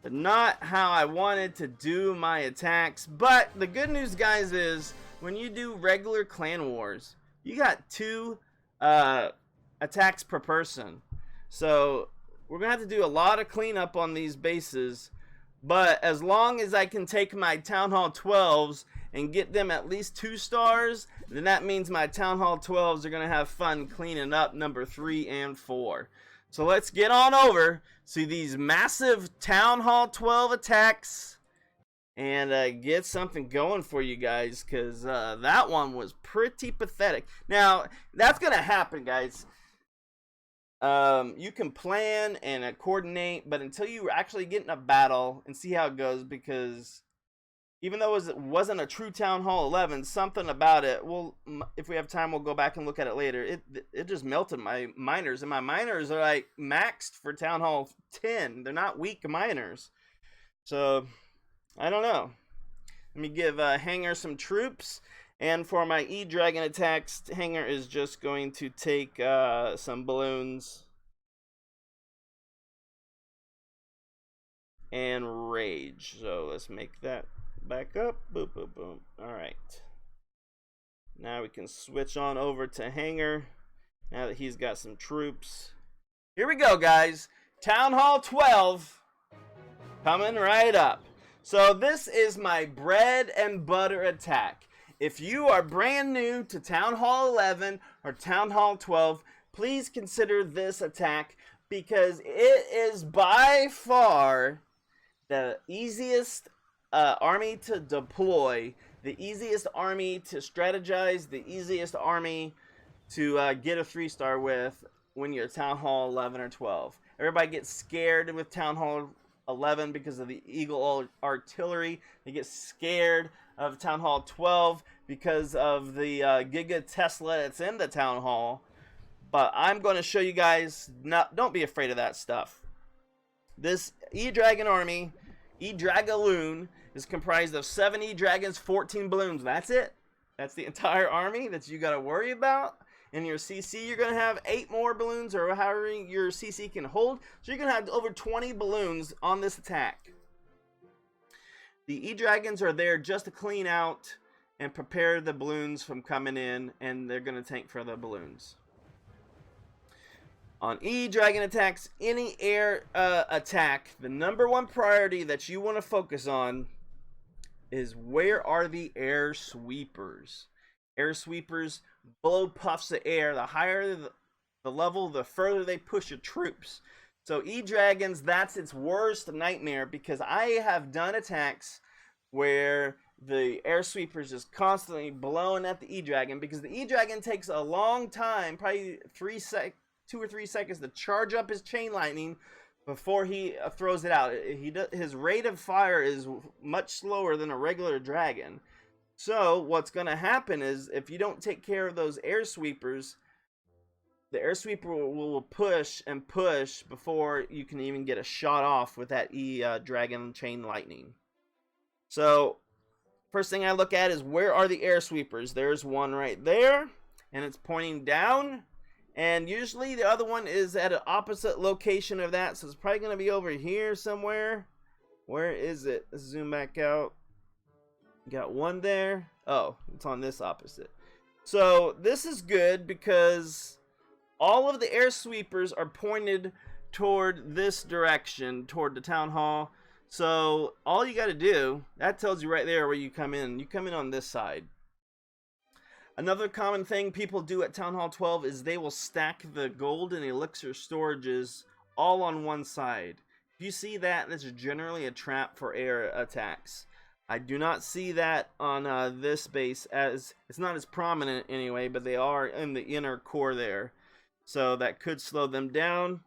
but not how I wanted to do my attacks. But the good news, guys, is when you do regular clan wars, you got 2 attacks per person. So we're gonna have to do a lot of cleanup on these bases. But as long as I can take my Town Hall 12s and get them at least 2 stars, then that means my Town Hall 12s are going to have fun cleaning up number 3 and 4. So let's get on over to these massive Town Hall 12 attacks and get something going for you guys, because that one was pretty pathetic. Now, that's going to happen, guys. You can plan and coordinate, but until you actually get in a battle and see how it goes, because even though it wasn't a true Town Hall 11, something about it, if we have time, we'll go back and look at it later. It just melted my miners, and my miners are like maxed for Town Hall 10. They're not weak miners. So, I don't know. Let me give Hanger some troops. And for my E-Dragon attacks, Hanger is just going to take some balloons and rage. So let's make that back up. Boom, boom, boom. All right. Now we can switch on over to Hanger now that he's got some troops. Here we go, guys. Town Hall 12 coming right up. So this is my bread and butter attack. If you are brand new to Town Hall 11 or Town Hall 12, please consider this attack, because it is by far the easiest army to deploy, the easiest army to strategize, the easiest army to get a 3-star with when you're Town Hall 11 or 12. Everybody gets scared with Town Hall 11 because of the Eagle artillery. They get scared of Town Hall 12 because of the Giga Tesla that's in the Town Hall. But I'm going to show you guys, don't be afraid of that stuff. This E-Dragon army, E-Dragaloon, is comprised of 7 E-Dragons, 14 balloons. That's it. That's the entire army that you got to worry about. In your CC, you're going to have 8 more balloons, or however your CC can hold. So you're going to have over 20 balloons on this attack. The E-Dragons are there just to clean out and prepare the balloons from coming in, and they're going to tank for the balloons. On E-Dragon attacks, any air attack, the #1 priority that you want to focus on is where are the air sweepers? Air sweepers blow puffs of air. The higher the level, the further they push your troops. So E-Dragons, that's its worst nightmare, because I have done attacks where the air sweepers just constantly blowing at the E-Dragon, because the E-Dragon takes a long time, probably 2 or 3 seconds to charge up his chain lightning before he throws it out. His rate of fire is much slower than a regular dragon. So what's going to happen is, if you don't take care of those air sweepers, the air sweeper will push and push before you can even get a shot off with that dragon chain lightning. So first thing I look at is, where are the air sweepers? There's one right there, and it's pointing down. And usually the other one is at an opposite location of that, so it's probably going to be over here somewhere. Where is it? Let's zoom back out. Got one there. Oh, it's on this opposite. So this is good, because all of the air sweepers are pointed toward this direction, toward the town hall. So all you got to do, that tells you right there where you come in. You come in on this side. Another common thing people do at Town Hall 12 is they will stack the gold and elixir storages all on one side. If you see that, that's generally a trap for air attacks. I do not see that on this base, as it's not as prominent anyway, but they are in the inner core there. So that could slow them down.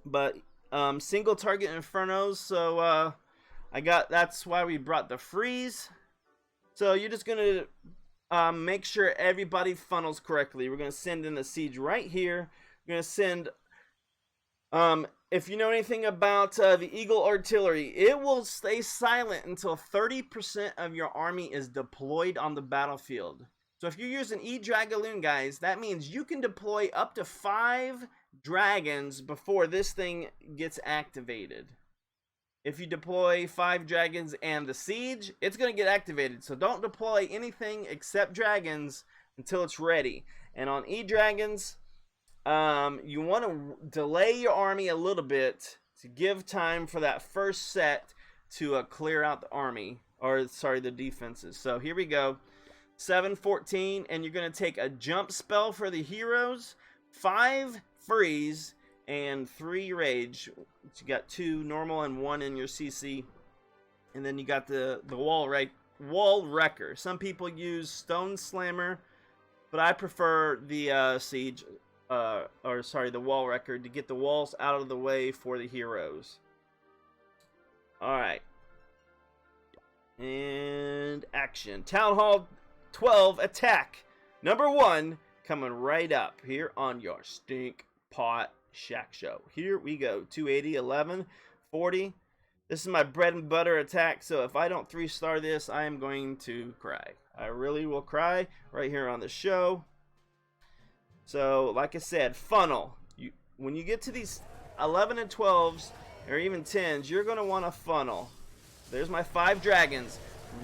But single target infernos, so that's why we brought the freeze. So you're just gonna make sure everybody funnels correctly. We're gonna send in the siege right here. We're gonna send if you know anything about the Eagle artillery, it will stay silent until 30% of your army is deployed on the battlefield. So if you're using E-Dragaloon, guys, that means you can deploy up to 5 dragons before this thing gets activated. If you deploy 5 dragons and the siege, it's going to get activated. So don't deploy anything except dragons until it's ready. And on E-Dragons, you want to delay your army a little bit to give time for that first set to clear out the army, or sorry, the defenses. So here we go. 7-14, and you're going to take a jump spell for the heroes, 5 freeze, and 3 rage. You got 2 normal and 1 in your CC. And then you got the wall wrecker. Some people use stone slammer, but I prefer the siege, the wall wrecker, to get the walls out of the way for the heroes. Alright. And action. Town Hall 12 attack. Number 1 coming right up here on your Stinkpot Shack Show. Here we go. 280, 11, 40. This is my bread and butter attack, so if I don't 3-star this, I am going to cry. I really will cry right here on the show. So, like I said, funnel. When you get to these 11 and 12s, or even 10s, you're going to want to funnel. There's my 5 dragons.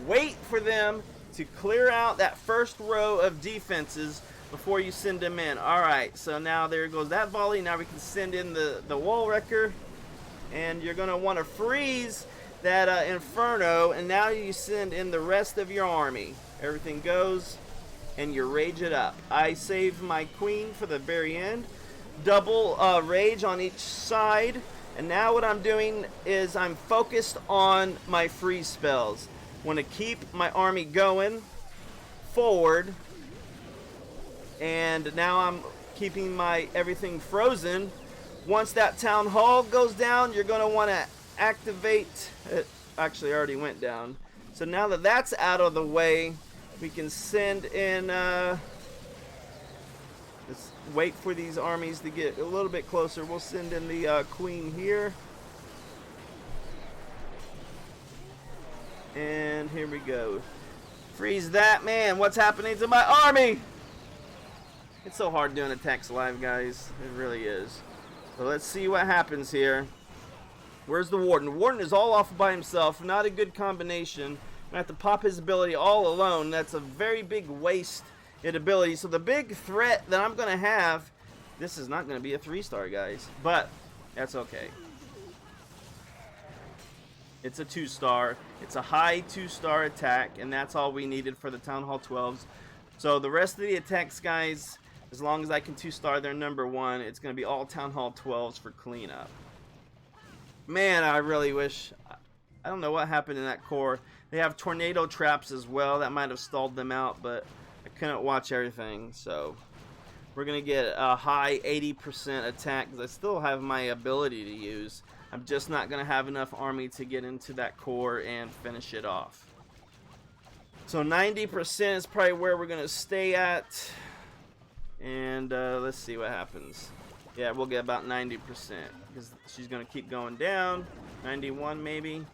Wait for them to clear out that first row of defenses before you send them in. Alright, so now there goes that volley. Now we can send in the wall wrecker. And you're going to want to freeze that inferno. And now you send in the rest of your army. Everything goes, and you rage it up. I save my queen for the very end. Double rage on each side. And now what I'm doing is I'm focused on my freeze spells. Want to keep my army going forward. And now I'm keeping my everything frozen. Once that town hall goes down, you're going to want to activate. It actually already went down. So now that that's out of the way, we can send in. Let's wait for these armies to get a little bit closer. We'll send in the queen here. And here we go. Freeze that, man. What's happening to my army? It's so hard doing attacks live, guys. It really is. So let's see what happens here. Where's the warden? The warden is all off by himself. Not a good combination. I have to pop his ability all alone. That's a very big waste in ability. So the big threat that I'm going to have, this is not going to be a 3-star, guys. But that's okay. It's a 2-star. It's a high 2-star attack, and that's all we needed for the Town Hall 12s. So the rest of the attacks, guys, as long as I can 2-star their number 1, it's going to be all Town Hall 12s for cleanup. Man, I really wish... I don't know what happened in that core. They have tornado traps as well. That might have stalled them out, but I couldn't watch everything. So we're going to get a high 80% attack because I still have my ability to use. I'm just not going to have enough army to get into that core and finish it off. So 90% is probably where we're going to stay at. And let's see what happens. Yeah, we'll get about 90% because she's going to keep going down. 91 maybe.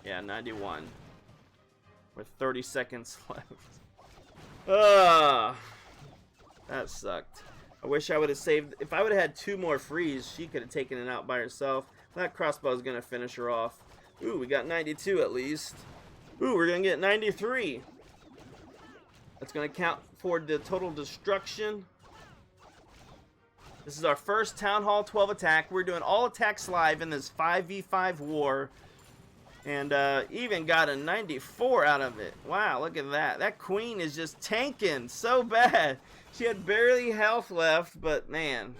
Yeah, 91. With 30 seconds left. That sucked. I wish I would have saved. If I would have had 2 more frees, she could have taken it out by herself. That crossbow is going to finish her off. Ooh, we got 92 at least. Ooh, we're going to get 93. That's going to count for the total destruction. This is our first Town Hall 12 attack. We're doing all attacks live in this 5v5 war. And even got a 94 out of it. Wow, look at that. That queen is just tanking so bad. She had barely health left, but man.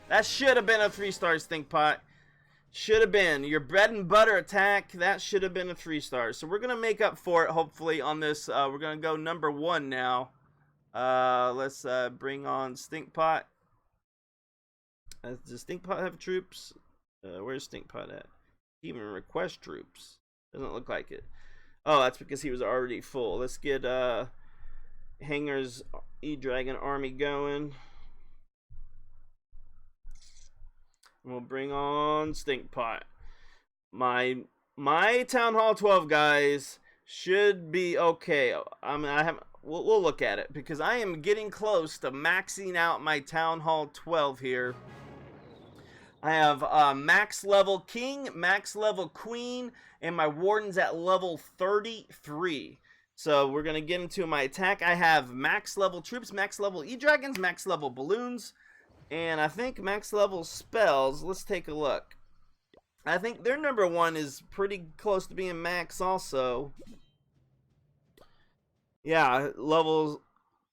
That should have been a 3-star Stinkpot. Should have been. Your bread and butter attack, that should have been a 3-star. So we're going to make up for it, hopefully, on this. We're going to go number 1 now. Let's bring on Stinkpot. Does Stinkpot have troops? Where's Stinkpot at? Even request troops. Doesn't look like it. Oh, that's because he was already full. Let's get Hangar's E-Dragon army going. And we'll bring on Stinkpot. My Town Hall 12 guys should be okay. I mean, we'll look at it because I am getting close to maxing out my Town Hall 12 here. I have max level king, max level queen, and my warden's at level 33. So we're going to get into my attack. I have max level troops, max level E-Dragons, max level balloons, and I think max level spells. Let's take a look. I think their number 1 is pretty close to being max also. Yeah, levels.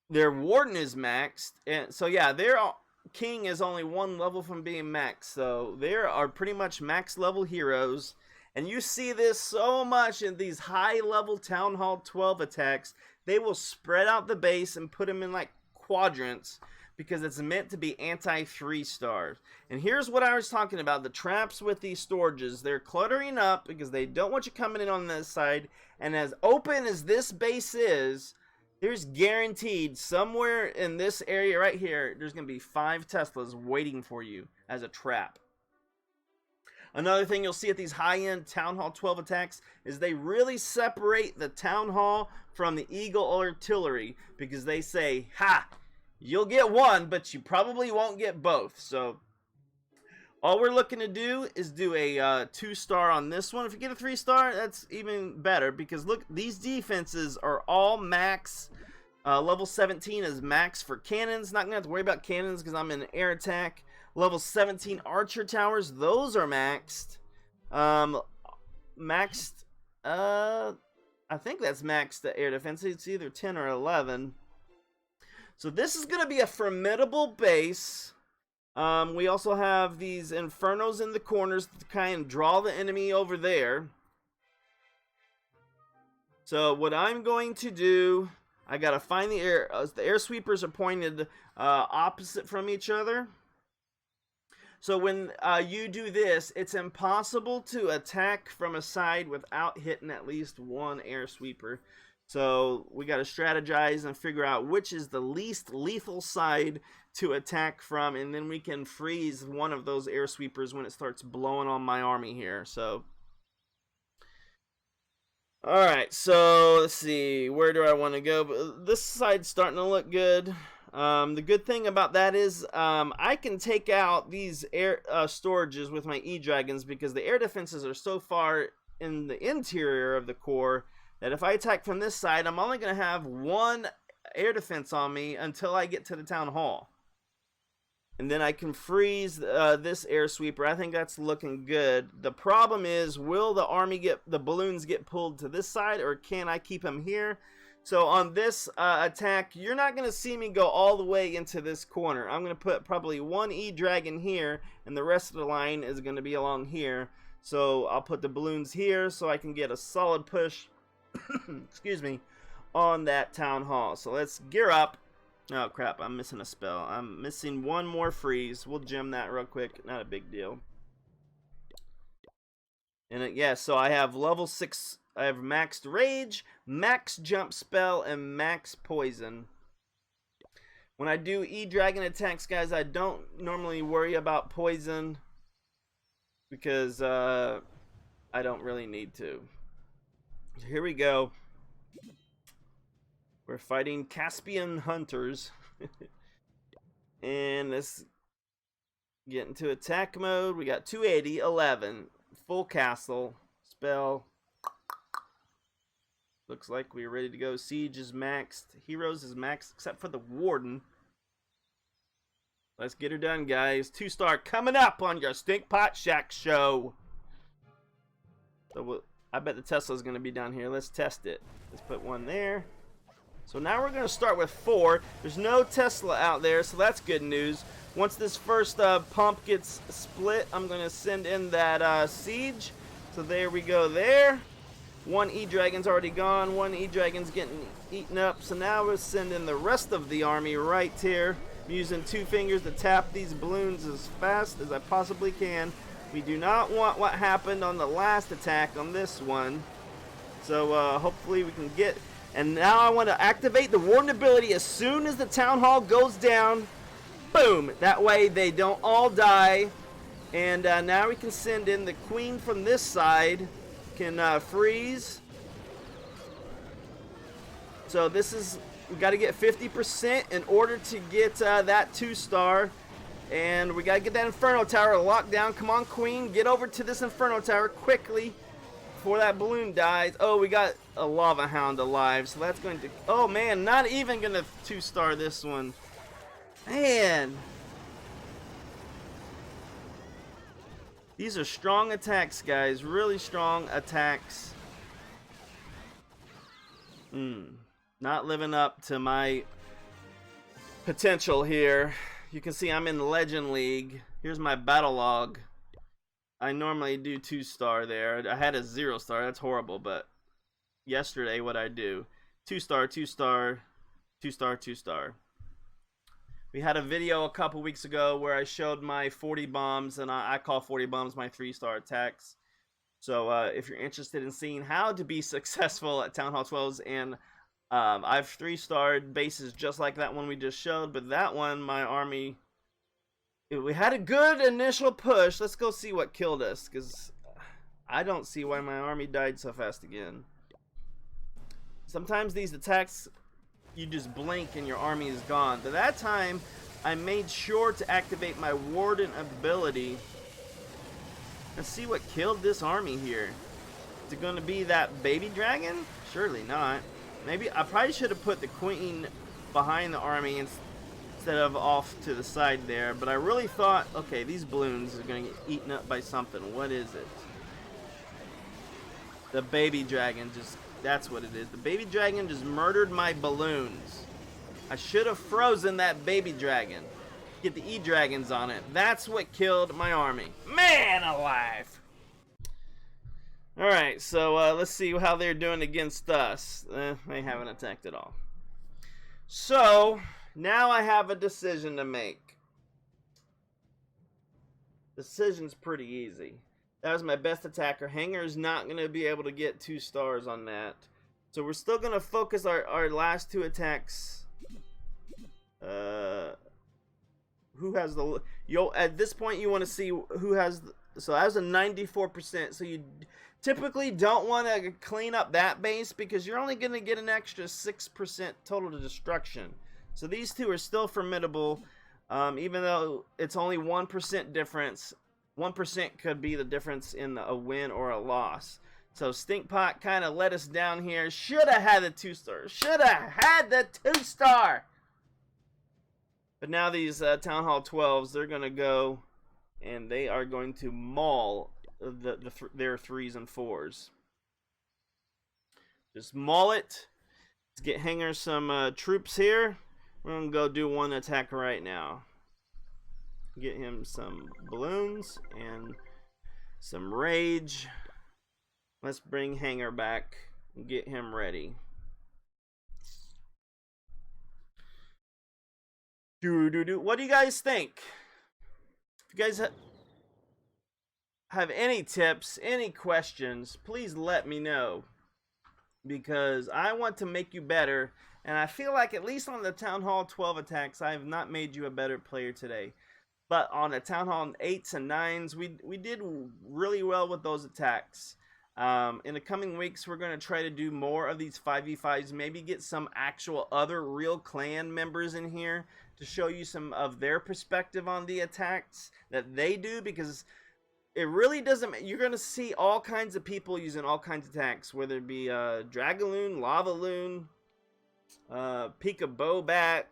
Their warden is maxed, and so yeah, they're all. King is only 1 level from being max, so they are pretty much max level heroes. And you see this so much in these high level Town Hall 12 attacks. They will spread out the base and put them in like quadrants because it's meant to be anti 3-stars. And here's what I was talking about, the traps with these storages. They're cluttering up because they don't want you coming in on this side. And as open as this base is, there's guaranteed somewhere in this area right here, there's going to be 5 Teslas waiting for you as a trap. Another thing you'll see at these high-end Town Hall 12 attacks is they really separate the Town Hall from the Eagle Artillery because they say, ha, you'll get 1, but you probably won't get both. So all we're looking to do is do a 2-star on this one. If you get a 3-star, that's even better because look, these defenses are all max. Level 17 is max for cannons. Not going to have to worry about cannons because I'm in air attack. Level 17 archer towers, those are maxed. Maxed, I think that's maxed air defense. It's either 10 or 11. So this is going to be a formidable base. We also have these infernos in the corners to kind of draw the enemy over there. So what I'm going to do, I gotta find the air sweepers are pointed opposite from each other. So when you do this, it's impossible to attack from a side without hitting at least 1 air sweeper. So we got to strategize and figure out which is the least lethal side to attack from, and then we can freeze one of those air sweepers when it starts blowing on my army here. So alright, so let's see, where do I want to go? This side's starting to look good. The good thing about that is I can take out these air storages with my E-Dragons because the air defenses are so far in the interior of the core that if I attack from this side, I'm only going to have 1 air defense on me until I get to the Town Hall. And then I can freeze this air sweeper. I think that's looking good. The problem is, will the balloons get pulled to this side, or can I keep them here? So on this attack, you're not going to see me go all the way into this corner. I'm going to put probably one E-Dragon here, and the rest of the line is going to be along here. So I'll put the balloons here so I can get a solid push, excuse me, on that Town Hall. So let's gear up. Oh crap, I'm missing a spell. I'm missing one more freeze. We'll gem that real quick. Not a big deal. And yeah, so I have level 6. I have maxed rage, max jump spell, and max poison. When I do E-Dragon attacks, guys, I don't normally worry about poison because I don't really need to. Here we go. We're fighting Caspian hunters. And let's get into attack mode. We got 280, 11, full castle, spell. Looks like we're ready to go. Siege is maxed. Heroes is maxed, except for the Warden. Let's get her done, guys. 2-star coming up on your Stinkpot Shack Show. So I bet the Tesla's going to be down here. Let's test it. Let's put one there. So now we're going to start with 4. There's no Tesla out there, so that's good news. Once this first pump gets split, I'm going to send in that Siege. So there we go there. One E-Dragon's already gone. One E-Dragon's getting eaten up. So now we're sending the rest of the army right here. I'm using 2 fingers to tap these balloons as fast as I possibly can. We do not want what happened on the last attack on this one. So hopefully we can get... And now I want to activate the Warden ability as soon as the Town Hall goes down. Boom! That way they don't all die. And now we can send in the Queen from this side. Can freeze. So this is, we got to get 50% in order to get that 2-star, and we got to get that Inferno Tower locked down. Come on, Queen, get over to this Inferno Tower quickly before that balloon dies. Oh, we got a Lava Hound alive, so that's going to, oh man, not even gonna 2-star this one, man. These are strong attacks, guys. Really strong attacks. Not living up to my potential here. You can see I'm in the Legend League. Here's my battle log. I normally do 2-star there. I had a 0-star. That's horrible, but yesterday what I do. 2-star, 2-star, 2-star, 2-star. We had a video a couple weeks ago where I showed my 40 bombs, and I call 40 bombs my 3-star attacks. So if you're interested in seeing how to be successful at Town Hall 12s, and I've 3-starred bases just like that one we just showed, but that one, my army, we had a good initial push. Let's go see what killed us, because I don't see why my army died so fast again. Sometimes these attacks, you just blink and your army is gone. But that time, I made sure to activate my Warden ability. Let's see what killed this army here. Is it going to be that baby dragon? Surely not. Maybe I probably should have put the Queen behind the army instead of off to the side there. But I really thought, okay, these balloons are going to get eaten up by something. What is it? The baby dragon just... That's what it is. The baby dragon just murdered my balloons. I should have frozen that baby dragon. Get the E-Dragons on it. That's what killed my army. Man alive! Alright, so let's see how they're doing against us. They haven't attacked at all. So, now I have a decision to make. Decision's pretty easy. That was my best attacker. Hanger's not going to be able to get 2 stars on that. So we're still going to focus our last 2 attacks. Who has the... At this point, you want to see who has... So that was a 94%. So you typically don't want to clean up that base because you're only going to get an extra 6% total to destruction. So these 2 are still formidable. Even though it's only 1% difference. 1% could be the difference in a win or a loss. So Stinkpot kind of let us down here. Should have had the 2-star. Should have had the 2-star. But now these Town Hall 12s, they're going to go and they are going to maul their 3s and 4s. Just maul it. Let's get Hanger some troops here. We're going to go do one attack right now. Get him some balloons and some rage. Let's bring Hanger back and get him ready. What do you guys think? If you guys have any tips, any questions, please let me know. Because I want to make you better. And I feel like at least on the Town Hall 12 attacks, I have not made you a better player today. But on the Town Hall 8s and 9s, we did really well with those attacks. In the coming weeks, we're going to try to do more of these 5v5s. Maybe get some actual other real clan members in here to show you some of their perspective on the attacks that they do. Because it really doesn't... You're going to see all kinds of people using all kinds of attacks. Whether it be Dragaloon, Lavaloon, Pika Bobat,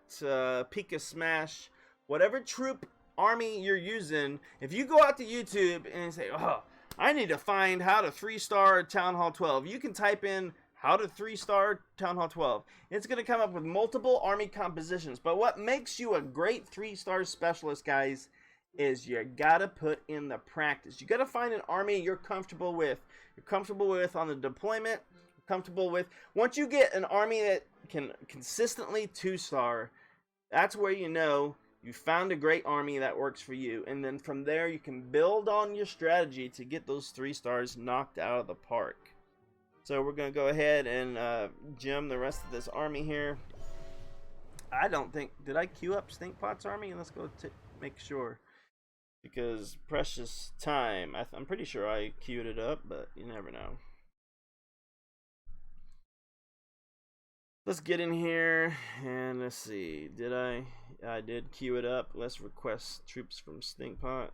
Pika Smash. Whatever troop army you're using, if you go out to YouTube and say, oh, I need to find how to 3-star Town Hall 12, you can type in how to 3-star Town Hall 12. It's going to come up with multiple army compositions. But what makes you a great 3-star specialist, guys, is you gotta put in the practice. You gotta find an army you're comfortable with. You're comfortable with on the deployment. You're comfortable with. Once you get an army that can consistently 2-star, that's where you know you found a great army that works for you. And then from there, you can build on your strategy to get those 3 stars knocked out of the park. So we're going to go ahead and gem the rest of this army here. I don't think... Did I queue up Stinkpot's army? Let's go make sure. Because precious time. I'm pretty sure I queued it up, but you never know. Let's get in here and let's see. Did I did queue it up. Let's request troops from Stinkpot.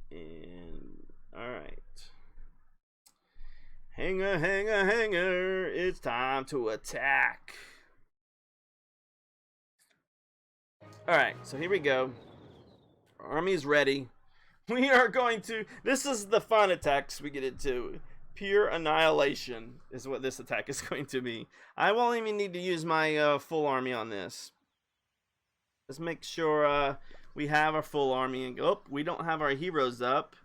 And alright. Hanger, it's time to attack. Alright, so here we go. Our army is ready. We are going to... This is the fun attacks we get into. Pure annihilation is what this attack is going to be. I won't even need to use my full army on this. Let's make sure we have our full army. And oh, we don't have our heroes up.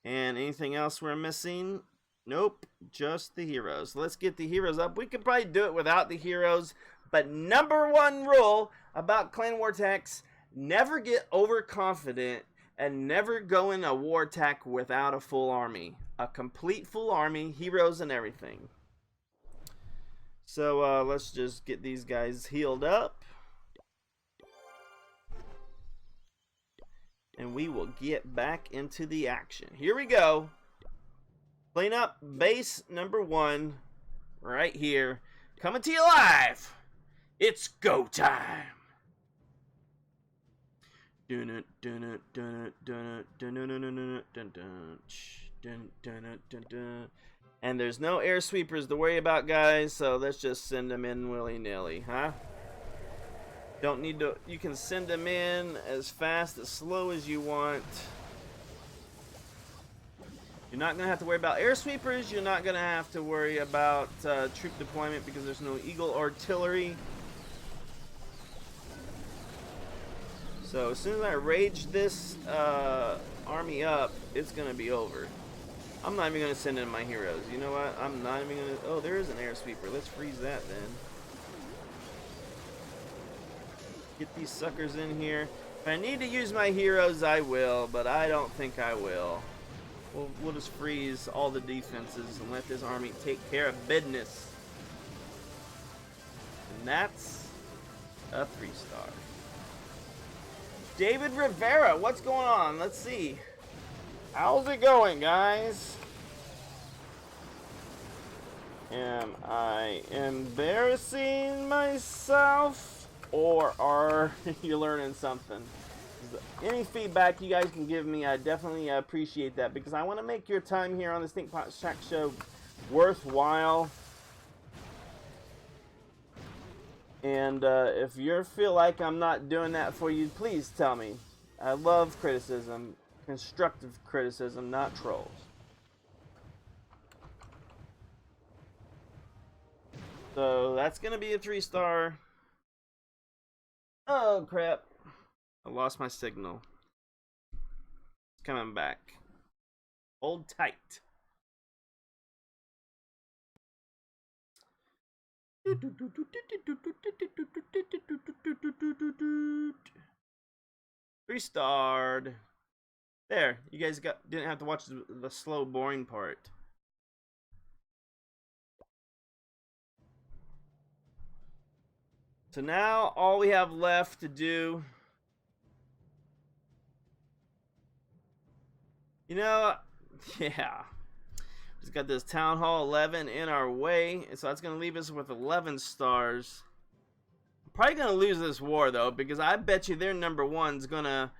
And anything else we're missing? Nope, just the heroes. Let's get the heroes up. We could probably do it without the heroes. But #1 rule about Clan War attacks, never get overconfident and never go in a war attack without a full army. A complete full army, heroes and everything. So let's just get these guys healed up. And we will get back into the action. Here we go. Clean up base #1 right here. Coming to you live. It's go time. And there's no air sweepers to worry about, guys, so let's just send them in willy-nilly, huh? Don't need to... You can send them in as fast, as slow as you want. You're not going to have to worry about air sweepers. You're not going to have to worry about troop deployment because there's no Eagle artillery. So as soon as I rage this army up, it's going to be over. I'm not even going to send in my heroes. You know what? I'm not even going to... Oh, there is an air sweeper. Let's freeze that then. Get these suckers in here. If I need to use my heroes, I will, but I don't think I will. We'll just freeze all the defenses and let this army take care of business. And that's a 3-star. David Rivera, what's going on? Let's see. How's it going, guys? Am I embarrassing myself? Or are you learning something? Any feedback you guys can give me, I definitely appreciate that. Because I want to make your time here on the Stinkpot Shack Show worthwhile. And if you feel like I'm not doing that for you, please tell me. I love criticism, constructive criticism, not trolls. So that's gonna be a 3-star. Oh crap! I lost my signal. It's coming back. Hold tight. Three-starred. There, you guys didn't have to watch the slow, boring part. So now all we have left to do, you know, yeah, just got this Town Hall 11 in our way, so that's gonna leave us with 11 stars. I'm probably gonna lose this war though, because I bet you their number one's gonna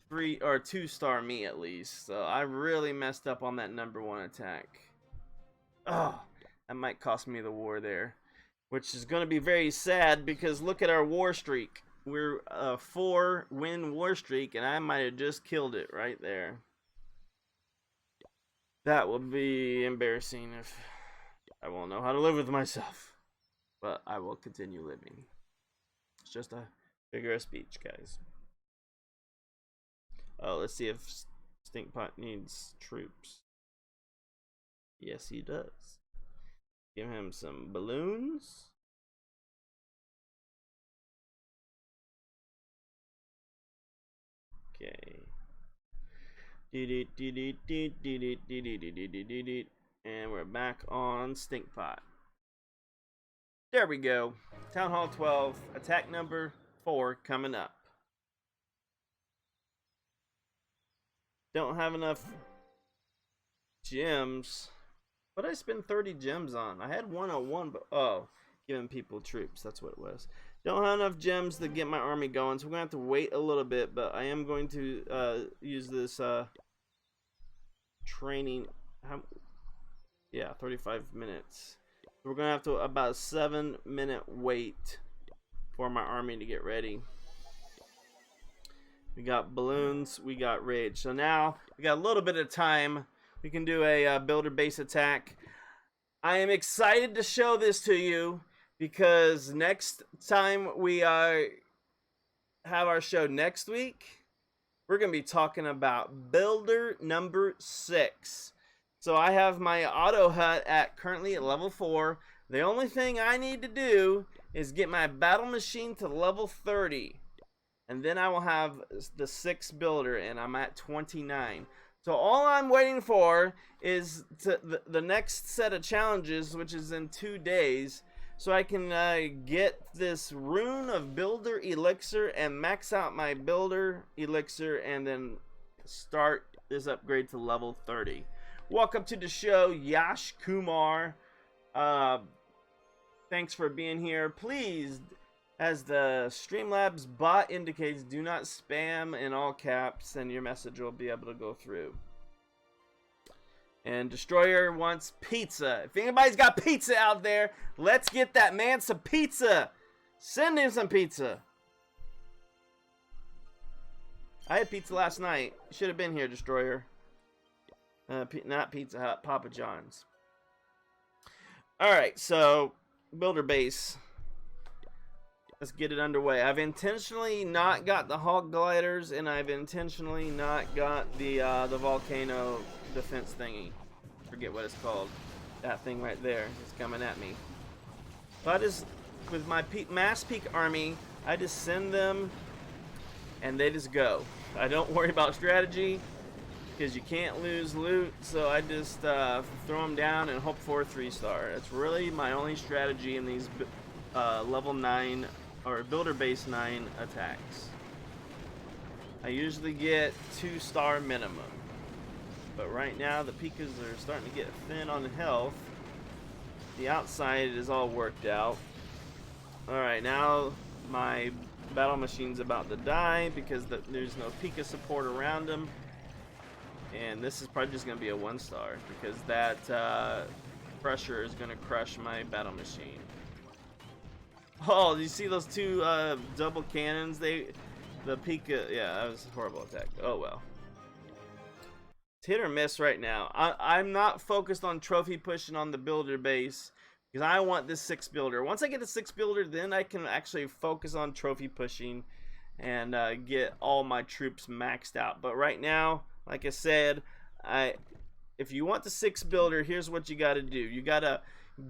3 or 2-star me at least. So I really messed up on that number 1 attack. Oh, that might cost me the war there, which is going to be very sad because look at our war streak. We're a 4-win war streak, and I might have just killed it right there. That will be embarrassing if I won't know how to live with myself. But I will continue living. It's just a figure of speech, guys. Oh, let's see if Stinkpot needs troops. Yes, he does. Give him some balloons. Okay. And we're back on Stinkpot. There we go. Town Hall 12, attack number 4 coming up. Don't have enough gems. What did I spend 30 gems on? I had 101, but oh, giving people troops. That's what it was. Don't have enough gems to get my army going, so we're gonna have to wait a little bit. But I am going to use this training. Yeah, 35 minutes. We're gonna have to about a 7-minute wait for my army to get ready. We got balloons. We got rage. So now we got a little bit of time. We can do a builder base attack. I am excited to show this to you because next time we have our show next week, we're going to be talking about builder number 6. So I have my auto hut currently at level 4. The only thing I need to do is get my battle machine to level 30. And then I will have the 6th builder, and I'm at 29. So all I'm waiting for is the next set of challenges, which is in 2 days, so I can get this rune of builder elixir and max out my builder elixir and then start this upgrade to level 30. Welcome to the show, Yash Kumar. Thanks for being here. Please, as the Streamlabs bot indicates, do not spam in all caps and your message will be able to go through. And Destroyer wants pizza. If anybody's got pizza out there, let's get that man some pizza. Send him some pizza. I had pizza last night. You should have been here, Destroyer. Not Pizza Hut, Papa John's. Alright, so builder base. Let's get it underway. I've intentionally not got the hog gliders, and I've intentionally not got the volcano defense thingy. Forget what it's called. That thing right there is coming at me. So I just, with my mass peak army, I just send them, and they just go. I don't worry about strategy, because you can't lose loot, so I just throw them down and hope for a 3-star. That's really my only strategy in these level 9 or builder base 9 attacks. I usually get 2-star minimum, but right now the Pikas are starting to get thin on health. The outside is all worked out. Alright, now my battle machine's about to die because there's no Pika support around them, and this is probably just going to be a 1-star because that pressure is going to crush my battle machine. Oh, do you see those two double cannons? The Pika, yeah, that was a horrible attack. Oh well. It's hit or miss right now. I'm not focused on trophy pushing on the builder base because I want this 6 builder. Once I get the 6 builder, then I can actually focus on trophy pushing and get all my troops maxed out. But right now, like I said, if you want the 6 builder, here's what you got to do. You got to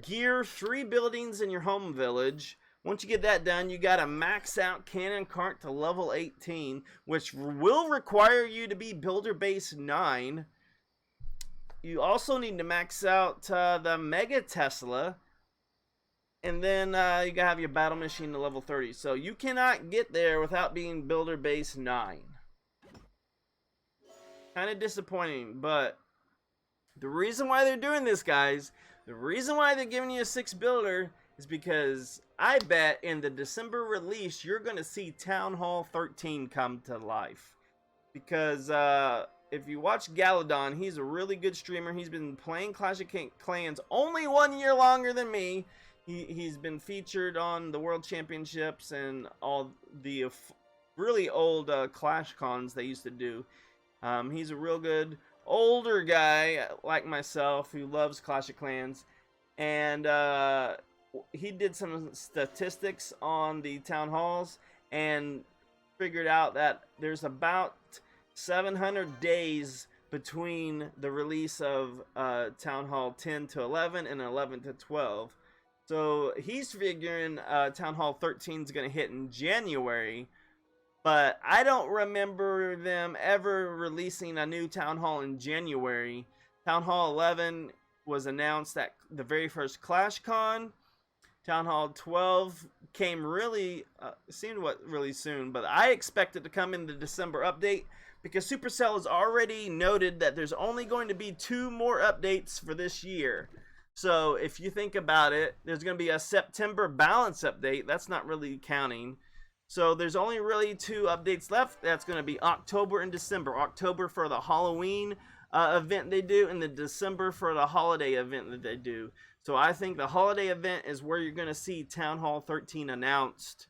gear 3 buildings in your home village. Once you get that done, you got to max out Cannon Cart to level 18, which will require you to be Builder Base 9. You also need to max out the Mega Tesla. And then you got to have your Battle Machine to level 30. So you cannot get there without being Builder Base 9. Kind of disappointing, but the reason why they're doing this, guys, the reason why they're giving you a 6 builder is because I bet in the December release you're going to see Town Hall 13 come to life. Because if you watch Galadon, he's a really good streamer. He's been playing Clash of Clans only 1 year longer than me. He's been featured on the World Championships and all the really old Clash Cons they used to do. He's a real good older guy like myself who loves Clash of Clans, and he did some statistics on the town halls and figured out that there's about 700 days between the release of Town Hall 10 to 11 and 11 to 12. So he's figuring Town Hall 13 is going to hit in January. But I don't remember them ever releasing a new Town Hall in January. Town Hall 11 was announced at the very first ClashCon. Town Hall 12 came really soon, but I expect it to come in the December update because Supercell has already noted that there's only going to be 2 more updates for this year. So if you think about it, there's going to be a September balance update. That's not really counting. So there's only really 2 updates left. That's going to be October and December. October for the Halloween event they do, and the December for the holiday event that they do. So I think the holiday event is where you're going to see Town Hall 13 announced.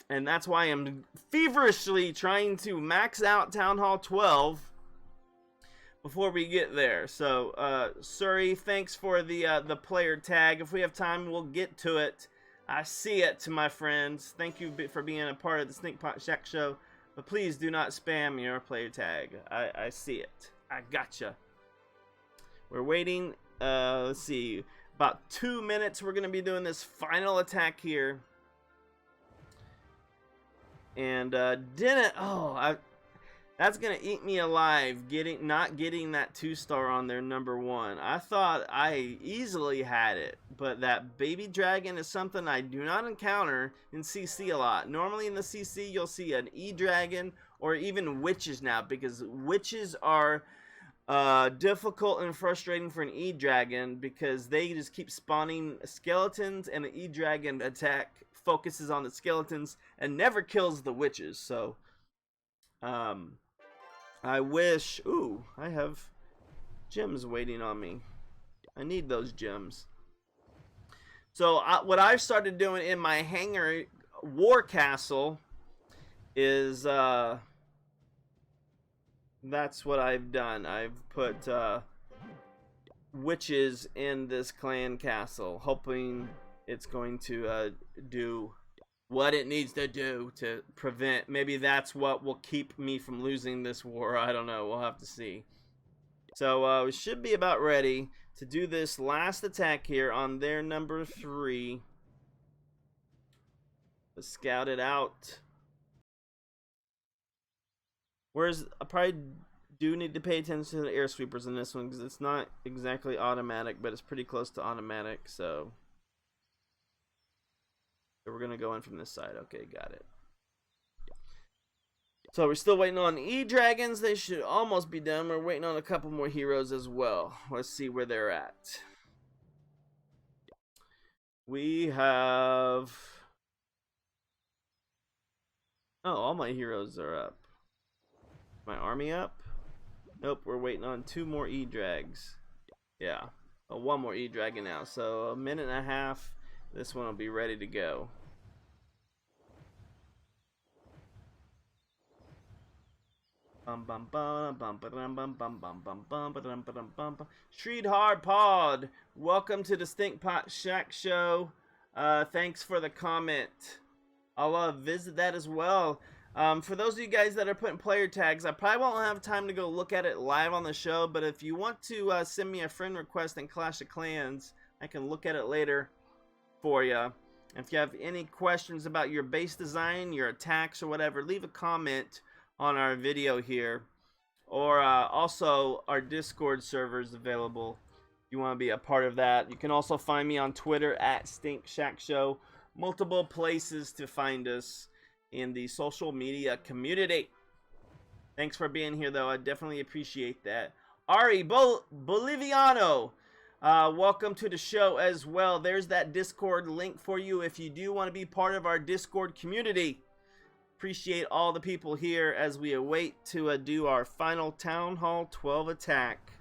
And that's why I'm feverishly trying to max out Town Hall 12 before we get there. So, Surrey, thanks for the player tag. If we have time, we'll get to it. I see it, to my friends. Thank you for being a part of the Stinkpot Shack Show. But please do not spam your player tag. I see it. I gotcha. We're waiting. Let's see. About 2 minutes. We're going to be doing this final attack here. And didn't... Oh, that's going to eat me alive, not getting that 2-star on their number 1. I thought I easily had it, but that baby dragon is something I do not encounter in CC a lot. Normally in the CC, you'll see an E-dragon or even witches now, because witches are difficult and frustrating for an E-dragon because they just keep spawning skeletons, and the E-dragon attack focuses on the skeletons and never kills the witches. So, I wish... Ooh, I have gems waiting on me. I need those gems. So, what I've started doing in my hangar war castle is... that's what I've done. I've put witches in this clan castle, hoping it's going to do what it needs to do to prevent. Maybe that's what will keep me from losing this war. I don't know. We'll have to see. So we should be about ready to do this last attack here on their number 3. Let's scout it out. Whereas I probably do need to pay attention to the air sweepers in this one because it's not exactly automatic, but it's pretty close to automatic. So we're going to go in from this side. Okay, got it. So we're still waiting on E-dragons. They should almost be done. We're waiting on a couple more heroes as well. Let's see where they're at. We have... Oh, all my heroes are up. My army up? Nope, we're waiting on 2 more E-drags. Yeah. Oh, 1 more E-dragon now. So a minute and a half. This one will be ready to go. Sridhar Pod, welcome to the Stinkpot Shack Show. Thanks for the comment. I'll visit that as well. For those of you guys that are putting player tags, I probably won't have time to go look at it live on the show, but if you want to send me a friend request in Clash of Clans, I can look at it later for you. If you have any questions about your base design, your attacks, or whatever, leave a comment on our video here. Or also, our Discord server is available if you want to be a part of that. You can also find me on Twitter at Stink Shack Show. Multiple places to find us in the social media community. Thanks for being here, though. I definitely appreciate that. Ari Boliviano, welcome to the show as well. There's that Discord link for you if you do want to be part of our Discord community. Appreciate all the people here as we await to do our final Town Hall 12 attack.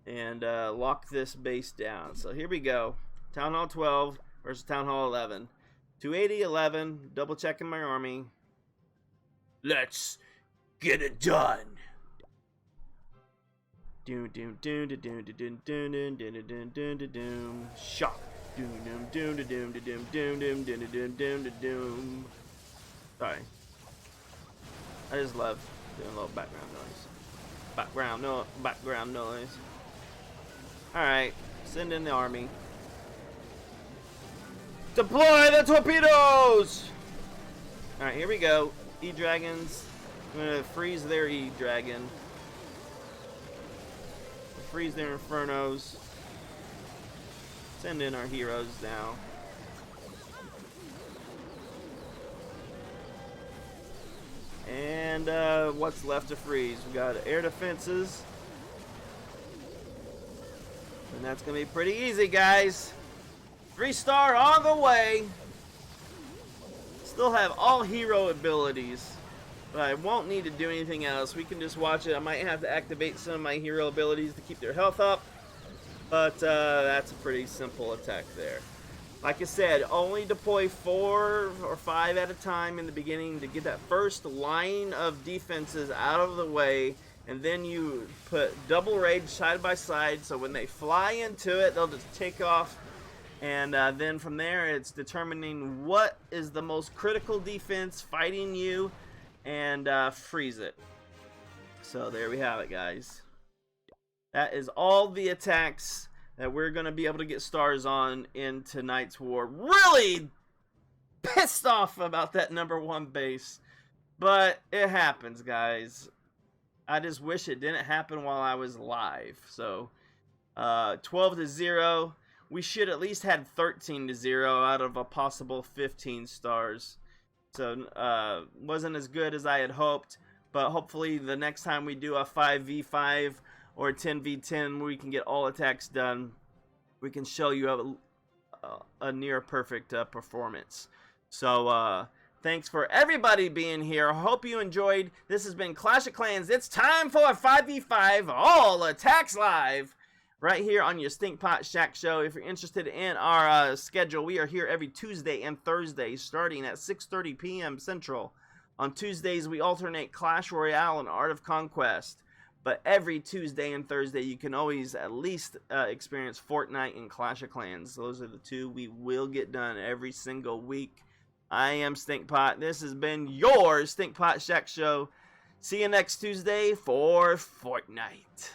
And lock this base down. So here we go. Town Hall 12 versus Town Hall 11. 280, 11, double checking my army. Let's get it done. Doom doom doom doom doom doom doom doom doom doom doom doom. Shot. Doom doom doom doom doom doom doom doom doom doom doom doom. Sorry. I just love doing a little background noise. Background noise. Alright, send in the army. Deploy the torpedoes! Alright, here we go. E-Dragons. I'm gonna freeze their E-Dragon. Freeze their Infernos. Send in our heroes now. And what's left to freeze? We got air defenses. And that's gonna be pretty easy, guys. 3-star on the way. Still have all hero abilities, but I won't need to do anything else. We can just watch it. I might have to activate some of my hero abilities to keep their health up, but that's a pretty simple attack there. Like I said, only deploy 4 or 5 at a time in the beginning to get that first line of defenses out of the way, and then you put double rage side by side, so when they fly into it, they'll just take off. And then from there, it's determining what is the most critical defense fighting you and freeze it. So there we have it, guys. That is all the attacks that we're going to be able to get stars on in tonight's war. Really pissed off about that #1 base. But it happens, guys. I just wish it didn't happen while I was live. So 12-0. We should at least had 13-0 out of a possible 15 stars. So wasn't as good as I had hoped, but hopefully the next time we do a 5v5 or a 10v10 we can get all attacks done, we can show you a near perfect performance. So thanks for everybody being here. I hope you enjoyed. This has been Clash of Clans. It's time for a 5v5 all attacks live right here on your Stinkpot Shack Show. If you're interested in our schedule, we are here every Tuesday and Thursday starting at 6:30 p.m. Central. On Tuesdays, we alternate Clash Royale and Art of Conquest. But every Tuesday and Thursday, you can always at least experience Fortnite and Clash of Clans. Those are the two we will get done every single week. I am Stinkpot. This has been your Stinkpot Shack Show. See you next Tuesday for Fortnite.